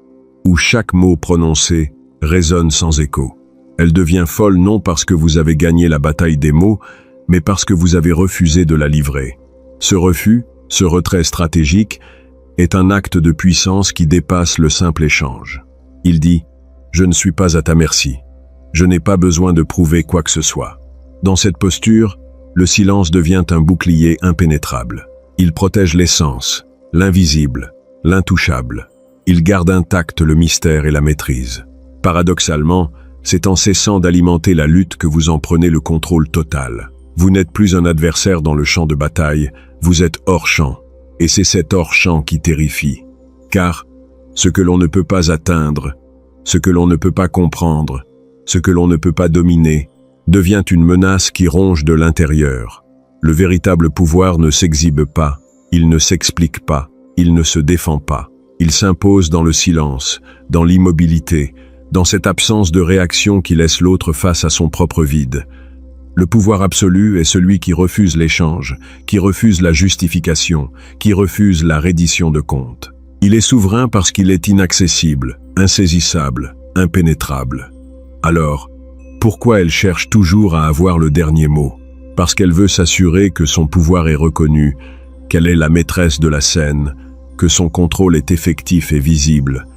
où chaque mot prononcé résonne sans écho. Elle devient folle non parce que vous avez gagné la bataille des mots, mais parce que vous avez refusé de la livrer. Ce refus, ce retrait stratégique, est un acte de puissance qui dépasse le simple échange. Il dit « Je ne suis pas à ta merci. Je n'ai pas besoin de prouver quoi que ce soit. » Dans cette posture, le silence devient un bouclier impénétrable. Il protège l'essence, l'invisible, l'intouchable. Il garde intact le mystère et la maîtrise. Paradoxalement, c'est en cessant d'alimenter la lutte que vous en prenez le contrôle total. Vous n'êtes plus un adversaire dans le champ de bataille, vous êtes hors champ. Et c'est cet hors champ qui terrifie. Car ce que l'on ne peut pas atteindre, ce que l'on ne peut pas comprendre, ce que l'on ne peut pas dominer, devient une menace qui ronge de l'intérieur. Le véritable pouvoir ne s'exhibe pas, il ne s'explique pas, il ne se défend pas. Il s'impose dans le silence, dans l'immobilité, dans cette absence de réaction qui laisse l'autre face à son propre vide. Le pouvoir absolu est celui qui refuse l'échange, qui refuse la justification, qui refuse la reddition de comptes. Il est souverain parce qu'il est inaccessible, insaisissable, impénétrable. Alors, pourquoi elle cherche toujours à avoir le dernier mot? Parce qu'elle veut s'assurer que son pouvoir est reconnu, qu'elle est la maîtresse de la scène, que son contrôle est effectif et visible.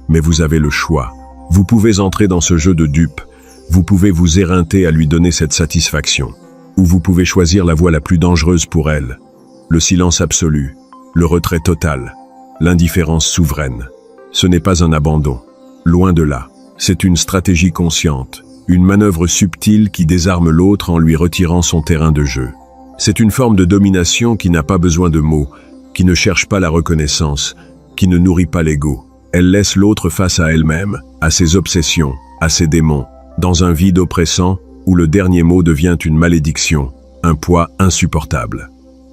Mais vous avez le choix. Vous pouvez entrer dans ce jeu de dupes, vous pouvez vous éreinter à lui donner cette satisfaction, ou vous pouvez choisir la voie la plus dangereuse pour elle, le silence absolu, le retrait total, l'indifférence souveraine. Ce n'est pas un abandon, loin de là. C'est une stratégie consciente, une manœuvre subtile qui désarme l'autre en lui retirant son terrain de jeu. C'est une forme de domination qui n'a pas besoin de mots, qui ne cherche pas la reconnaissance, qui ne nourrit pas l'ego. Elle laisse l'autre face à elle-même, à ses obsessions, à ses démons, dans un vide oppressant où le dernier mot devient une malédiction, un poids insupportable.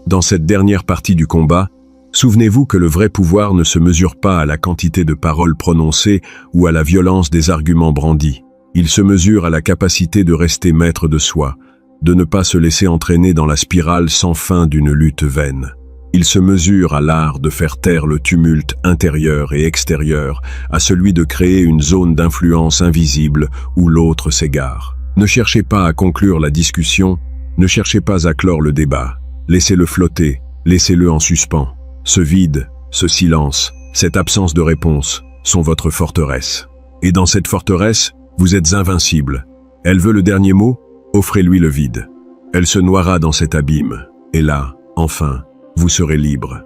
Dans cette dernière partie du combat, souvenez-vous que le vrai pouvoir ne se mesure pas à la quantité de paroles prononcées ou à la violence des arguments brandis. Il se mesure à la capacité de rester maître de soi, de ne pas se laisser entraîner dans la spirale sans fin d'une lutte vaine. Il se mesure à l'art de faire taire le tumulte intérieur et extérieur, à celui de créer une zone d'influence invisible où l'autre s'égare. Ne cherchez pas à conclure la discussion, ne cherchez pas à clore le débat. Laissez-le flotter, laissez-le en suspens. Ce vide, ce silence, cette absence de réponse sont votre forteresse. Et dans cette forteresse, vous êtes invincible. Elle veut le dernier mot? Offrez-lui le vide. Elle se noiera dans cet abîme. Et là, enfin, vous serez libre.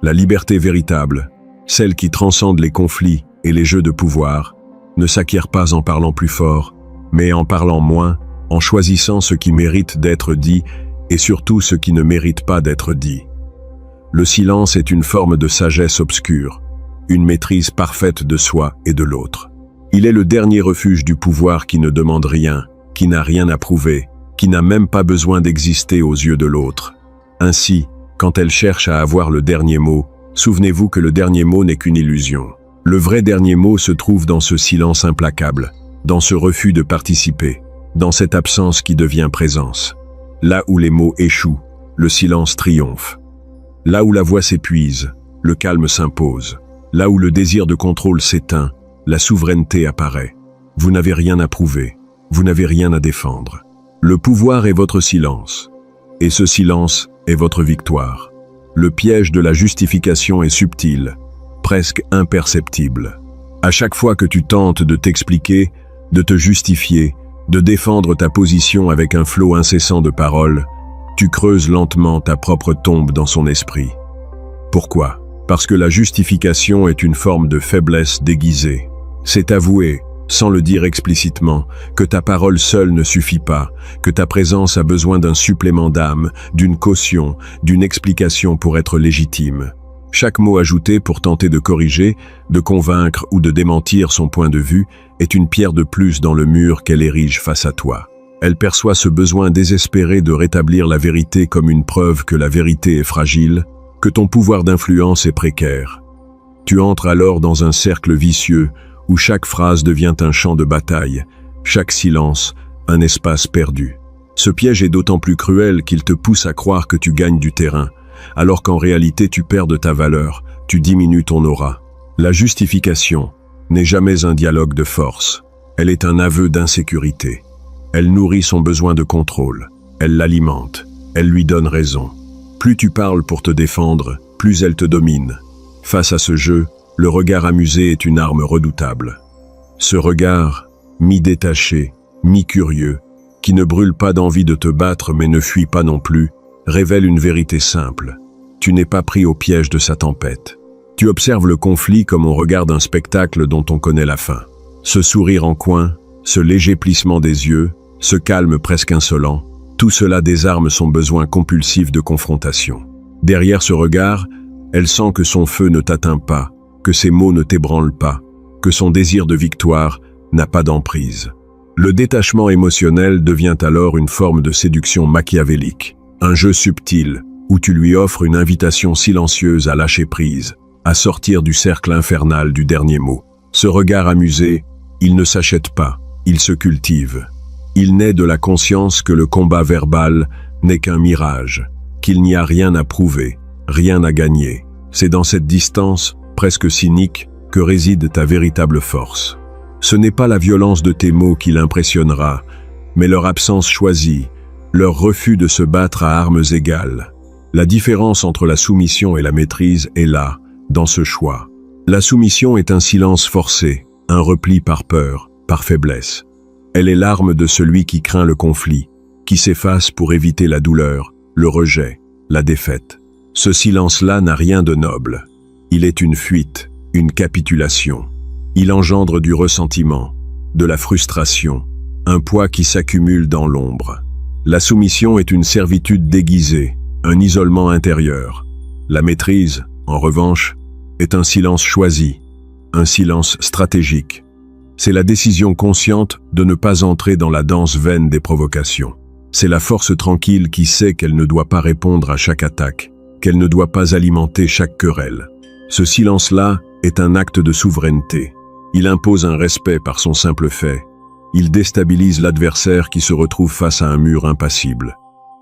La liberté véritable, celle qui transcende les conflits et les jeux de pouvoir, ne s'acquiert pas en parlant plus fort, mais en parlant moins, en choisissant ce qui mérite d'être dit et surtout ce qui ne mérite pas d'être dit. Le silence est une forme de sagesse obscure, une maîtrise parfaite de soi et de l'autre. Il est le dernier refuge du pouvoir qui ne demande rien, qui n'a rien à prouver, qui n'a même pas besoin d'exister aux yeux de l'autre. Ainsi, quand elle cherche à avoir le dernier mot, souvenez-vous que le dernier mot n'est qu'une illusion. Le vrai dernier mot se trouve dans ce silence implacable, dans ce refus de participer, dans cette absence qui devient présence. Là où les mots échouent, le silence triomphe. Là où la voix s'épuise, le calme s'impose. Là où le désir de contrôle s'éteint, la souveraineté apparaît. Vous n'avez rien à prouver, vous n'avez rien à défendre. Le pouvoir est votre silence, et ce silence est votre victoire. Le piège de la justification est subtil, presque imperceptible. À chaque fois que tu tentes de t'expliquer, de te justifier, de défendre ta position avec un flot incessant de paroles, tu creuses lentement ta propre tombe dans son esprit. Pourquoi? Parce que la justification est une forme de faiblesse déguisée. C'est avouer, sans le dire explicitement, que ta parole seule ne suffit pas, que ta présence a besoin d'un supplément d'âme, d'une caution, d'une explication pour être légitime. Chaque mot ajouté pour tenter de corriger, de convaincre ou de démentir son point de vue est une pierre de plus dans le mur qu'elle érige face à toi. Elle perçoit ce besoin désespéré de rétablir la vérité comme une preuve que la vérité est fragile, que ton pouvoir d'influence est précaire. Tu entres alors dans un cercle vicieux où chaque phrase devient un champ de bataille, chaque silence, un espace perdu. Ce piège est d'autant plus cruel qu'il te pousse à croire que tu gagnes du terrain, alors qu'en réalité tu perds de ta valeur, tu diminues ton aura. La justification n'est jamais un dialogue de force, elle est un aveu d'insécurité. Elle nourrit son besoin de contrôle, elle l'alimente, elle lui donne raison. Plus tu parles pour te défendre, plus elle te domine. Face à ce jeu, le regard amusé est une arme redoutable. Ce regard, mi-détaché, mi-curieux, qui ne brûle pas d'envie de te battre mais ne fuit pas non plus, révèle une vérité simple. Tu n'es pas pris au piège de sa tempête. Tu observes le conflit comme on regarde un spectacle dont on connaît la fin. Ce sourire en coin, ce léger plissement des yeux, ce calme presque insolent, tout cela désarme son besoin compulsif de confrontation. Derrière ce regard, elle sent que son feu ne t'atteint pas, que ses mots ne t'ébranlent pas, que son désir de victoire n'a pas d'emprise. Le détachement émotionnel devient alors une forme de séduction machiavélique, un jeu subtil où tu lui offres une invitation silencieuse à lâcher prise, à sortir du cercle infernal du dernier mot. Ce regard amusé, il ne s'achète pas, il se cultive. Il naît de la conscience que le combat verbal n'est qu'un mirage, qu'il n'y a rien à prouver, rien à gagner. C'est dans cette distance, presque cynique, que réside ta véritable force. Ce n'est pas la violence de tes mots qui l'impressionnera, mais leur absence choisie, leur refus de se battre à armes égales. La différence entre la soumission et la maîtrise est là, dans ce choix. La soumission est un silence forcé, un repli par peur, par faiblesse. Elle est l'arme de celui qui craint le conflit, qui s'efface pour éviter la douleur, le rejet, la défaite. Ce silence-là n'a rien de noble. Il est une fuite, une capitulation. Il engendre du ressentiment, de la frustration, un poids qui s'accumule dans l'ombre. La soumission est une servitude déguisée, un isolement intérieur. La maîtrise, en revanche, est un silence choisi, un silence stratégique. C'est la décision consciente de ne pas entrer dans la danse vaine des provocations. C'est la force tranquille qui sait qu'elle ne doit pas répondre à chaque attaque, qu'elle ne doit pas alimenter chaque querelle. Ce silence-là est un acte de souveraineté. Il impose un respect par son simple fait. Il déstabilise l'adversaire qui se retrouve face à un mur impassible.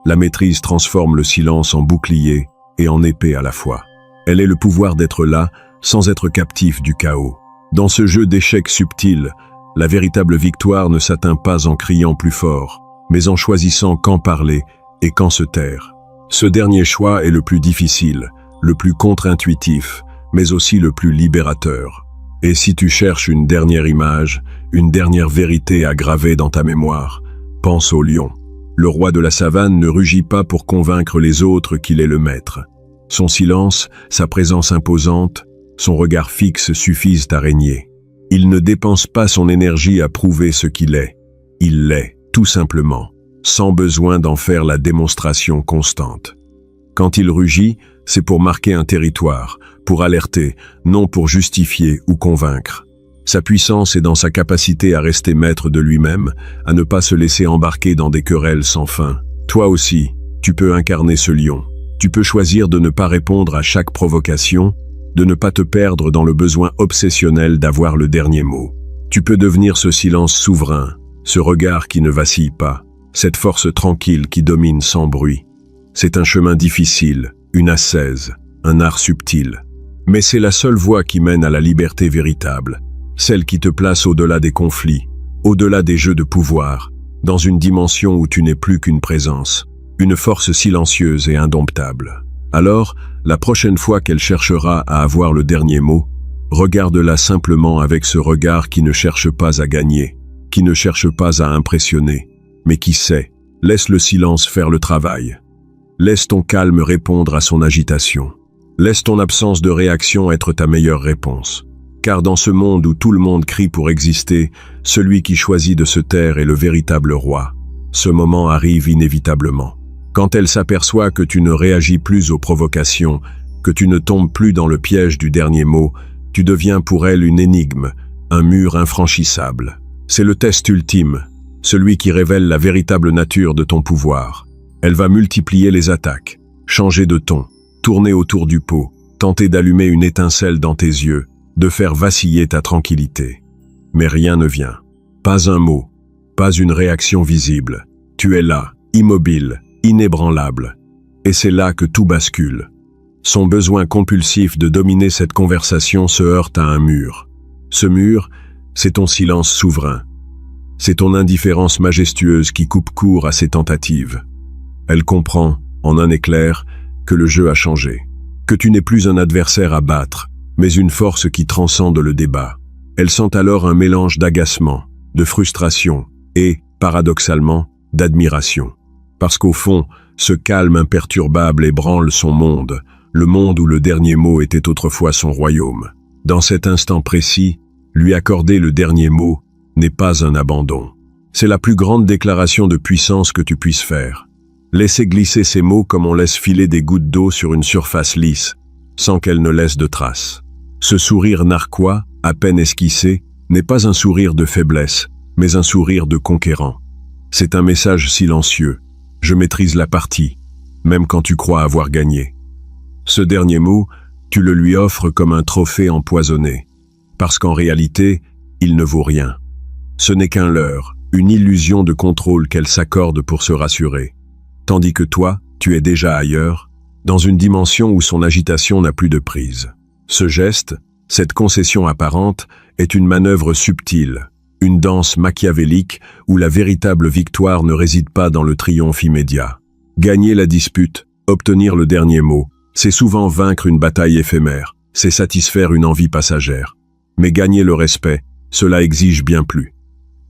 La maîtrise transforme le silence en bouclier et en épée à la fois. Elle est le pouvoir d'être là sans être captif du chaos. Dans ce jeu d'échecs subtil, la véritable victoire ne s'atteint pas en criant plus fort, mais en choisissant quand parler et quand se taire. Ce dernier choix est le plus difficile, le plus contre-intuitif, mais aussi le plus libérateur. Et si tu cherches une dernière image, une dernière vérité à graver dans ta mémoire, pense au lion. Le roi de la savane ne rugit pas pour convaincre les autres qu'il est le maître. Son silence, sa présence imposante, son regard fixe suffisent à régner. Il ne dépense pas son énergie à prouver ce qu'il est. Il l'est, tout simplement, sans besoin d'en faire la démonstration constante. Quand il rugit, c'est pour marquer un territoire, pour alerter, non pour justifier ou convaincre. Sa puissance est dans sa capacité à rester maître de lui-même, à ne pas se laisser embarquer dans des querelles sans fin. Toi aussi, tu peux incarner ce lion. Tu peux choisir de ne pas répondre à chaque provocation, de ne pas te perdre dans le besoin obsessionnel d'avoir le dernier mot. Tu peux devenir ce silence souverain, ce regard qui ne vacille pas, cette force tranquille qui domine sans bruit. C'est un chemin difficile, une ascèse, un art subtil. Mais c'est la seule voie qui mène à la liberté véritable, celle qui te place au-delà des conflits, au-delà des jeux de pouvoir, dans une dimension où tu n'es plus qu'une présence, une force silencieuse et indomptable. Alors, la prochaine fois qu'elle cherchera à avoir le dernier mot, regarde-la simplement avec ce regard qui ne cherche pas à gagner, qui ne cherche pas à impressionner, mais qui sait. Laisse le silence faire le travail. Laisse ton calme répondre à son agitation. Laisse ton absence de réaction être ta meilleure réponse. Car dans ce monde où tout le monde crie pour exister, celui qui choisit de se taire est le véritable roi. Ce moment arrive inévitablement. Quand elle s'aperçoit que tu ne réagis plus aux provocations, que tu ne tombes plus dans le piège du dernier mot, tu deviens pour elle une énigme, un mur infranchissable. C'est le test ultime, celui qui révèle la véritable nature de ton pouvoir. Elle va multiplier les attaques, changer de ton, tourner autour du pot, tenter d'allumer une étincelle dans tes yeux, de faire vaciller ta tranquillité. Mais rien ne vient. Pas un mot, pas une réaction visible. Tu es là, immobile, inébranlable. Et c'est là que tout bascule. Son besoin compulsif de dominer cette conversation se heurte à un mur. Ce mur, c'est ton silence souverain. C'est ton indifférence majestueuse qui coupe court à ses tentatives. Elle comprend, en un éclair, que le jeu a changé, que tu n'es plus un adversaire à battre, mais une force qui transcende le débat. Elle sent alors un mélange d'agacement, de frustration et, paradoxalement, d'admiration. Parce qu'au fond, ce calme imperturbable ébranle son monde, le monde où le dernier mot était autrefois son royaume. Dans cet instant précis, lui accorder le dernier mot n'est pas un abandon. C'est la plus grande déclaration de puissance que tu puisses faire. Laisser glisser ces mots comme on laisse filer des gouttes d'eau sur une surface lisse, sans qu'elles ne laissent de traces. Ce sourire narquois, à peine esquissé, n'est pas un sourire de faiblesse, mais un sourire de conquérant. C'est un message silencieux. Je maîtrise la partie, même quand tu crois avoir gagné. Ce dernier mot, tu le lui offres comme un trophée empoisonné, parce qu'en réalité, il ne vaut rien. Ce n'est qu'un leurre, une illusion de contrôle qu'elle s'accorde pour se rassurer. Tandis que toi, tu es déjà ailleurs, dans une dimension où son agitation n'a plus de prise. Ce geste, cette concession apparente, est une manœuvre subtile, une danse machiavélique où la véritable victoire ne réside pas dans le triomphe immédiat. Gagner la dispute, obtenir le dernier mot, c'est souvent vaincre une bataille éphémère, c'est satisfaire une envie passagère. Mais gagner le respect, cela exige bien plus.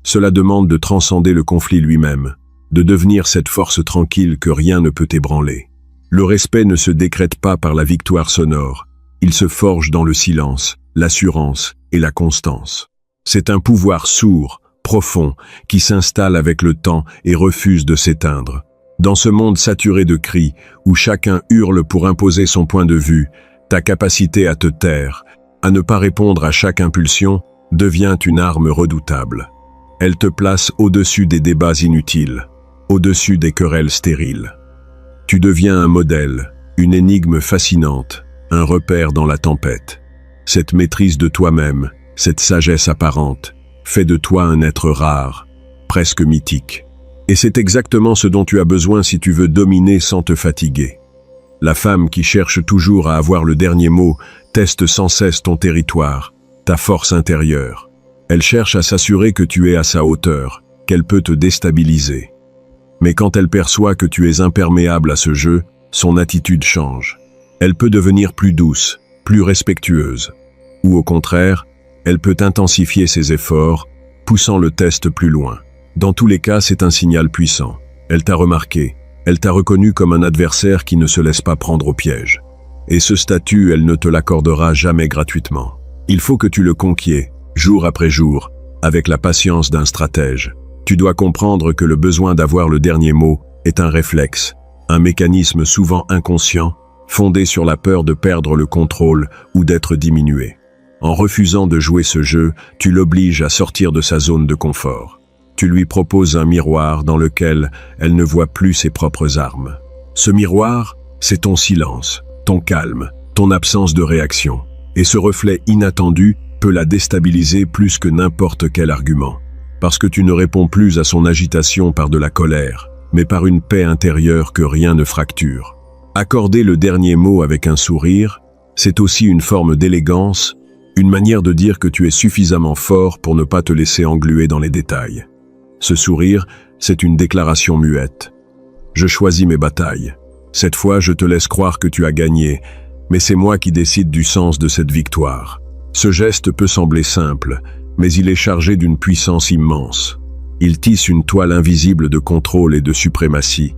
Cela demande de transcender le conflit lui-même, de devenir cette force tranquille que rien ne peut ébranler. Le respect ne se décrète pas par la victoire sonore, il se forge dans le silence, l'assurance et la constance. C'est un pouvoir sourd, profond, qui s'installe avec le temps et refuse de s'éteindre. Dans ce monde saturé de cris, où chacun hurle pour imposer son point de vue, ta capacité à te taire, à ne pas répondre à chaque impulsion, devient une arme redoutable. Elle te place au-dessus des débats inutiles, au-dessus des querelles stériles. Tu deviens un modèle, une énigme fascinante, un repère dans la tempête. Cette maîtrise de toi-même, cette sagesse apparente, fait de toi un être rare, presque mythique. Et c'est exactement ce dont tu as besoin si tu veux dominer sans te fatiguer. La femme qui cherche toujours à avoir le dernier mot teste sans cesse ton territoire, ta force intérieure. Elle cherche à s'assurer que tu es à sa hauteur, qu'elle peut te déstabiliser. Mais quand elle perçoit que tu es imperméable à ce jeu, son attitude change. Elle peut devenir plus douce, plus respectueuse. Ou au contraire, elle peut intensifier ses efforts, poussant le test plus loin. Dans tous les cas, c'est un signal puissant. Elle t'a remarqué, elle t'a reconnu comme un adversaire qui ne se laisse pas prendre au piège. Et ce statut, elle ne te l'accordera jamais gratuitement. Il faut que tu le conquiers, jour après jour, avec la patience d'un stratège. Tu dois comprendre que le besoin d'avoir le dernier mot est un réflexe, un mécanisme souvent inconscient, fondé sur la peur de perdre le contrôle ou d'être diminué. En refusant de jouer ce jeu, tu l'obliges à sortir de sa zone de confort. Tu lui proposes un miroir dans lequel elle ne voit plus ses propres armes. Ce miroir, c'est ton silence, ton calme, ton absence de réaction. Et ce reflet inattendu peut la déstabiliser plus que n'importe quel argument. Parce que tu ne réponds plus à son agitation par de la colère, mais par une paix intérieure que rien ne fracture. Accorder le dernier mot avec un sourire, c'est aussi une forme d'élégance, une manière de dire que tu es suffisamment fort pour ne pas te laisser engluer dans les détails. Ce sourire, c'est une déclaration muette. Je choisis mes batailles. Cette fois, je te laisse croire que tu as gagné, mais c'est moi qui décide du sens de cette victoire. Ce geste peut sembler simple, mais il est chargé d'une puissance immense. Il tisse une toile invisible de contrôle et de suprématie,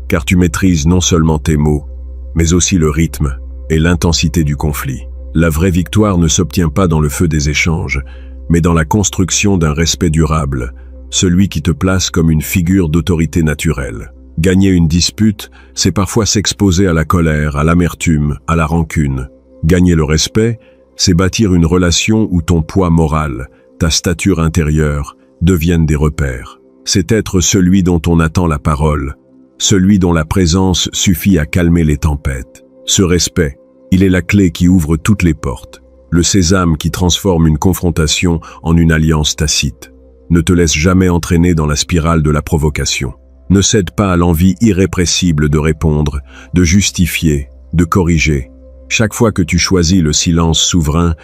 car tu maîtrises non seulement tes mots, mais aussi le rythme et l'intensité du conflit. La vraie victoire ne s'obtient pas dans le feu des échanges, mais dans la construction d'un respect durable, celui qui te place comme une figure d'autorité naturelle. Gagner une dispute, c'est parfois s'exposer à la colère, à l'amertume, à la rancune. Gagner le respect, c'est bâtir une relation où ton poids moral, ta stature intérieure, deviennent des repères. C'est être celui dont on attend la parole, celui dont la présence suffit à calmer les tempêtes. Ce respect, il est la clé qui ouvre toutes les portes, le sésame qui transforme une confrontation en une alliance tacite. Ne te laisse jamais entraîner dans la spirale de la provocation. Ne cède pas à l'envie irrépressible de répondre, de justifier, de corriger. Chaque fois que tu choisis le silence souverain,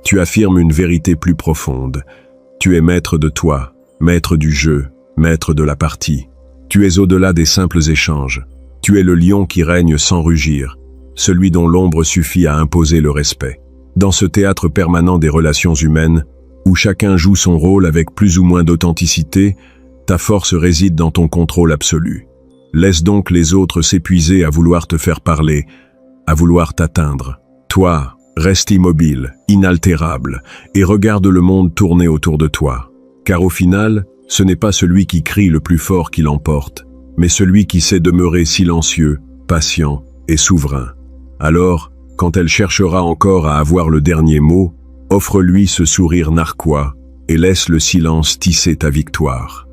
tu affirmes une vérité plus profonde. Tu es maître de toi, maître du jeu, maître de la partie. Tu es au-delà des simples échanges. Tu es le lion qui règne sans rugir, celui dont l'ombre suffit à imposer le respect. Dans ce théâtre permanent des relations humaines, où chacun joue son rôle avec plus ou moins d'authenticité, Ta force réside dans ton contrôle absolu. Laisse donc les autres s'épuiser à vouloir te faire parler, à vouloir t'atteindre. Toi, reste immobile, inaltérable, et regarde le monde tourner autour de toi. Car au final, ce n'est pas celui qui crie le plus fort qui l'emporte, mais celui qui sait demeurer silencieux, patient et souverain. Alors, quand elle cherchera encore à avoir le dernier mot, offre-lui ce sourire narquois et laisse le silence tisser ta victoire.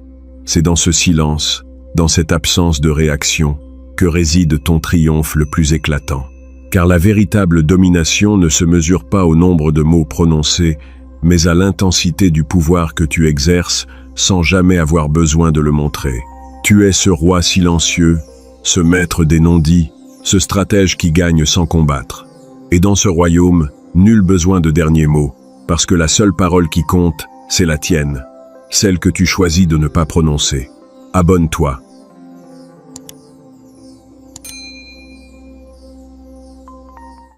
C'est dans ce silence, dans cette absence de réaction, que réside ton triomphe le plus éclatant. Car la véritable domination ne se mesure pas au nombre de mots prononcés, mais à l'intensité du pouvoir que tu exerces sans jamais avoir besoin de le montrer. Tu es ce roi silencieux, ce maître des non-dits, ce stratège qui gagne sans combattre. Et dans ce royaume, nul besoin de dernier mot, parce que la seule parole qui compte, c'est la tienne, celle que tu choisis de ne pas prononcer. Abonne-toi.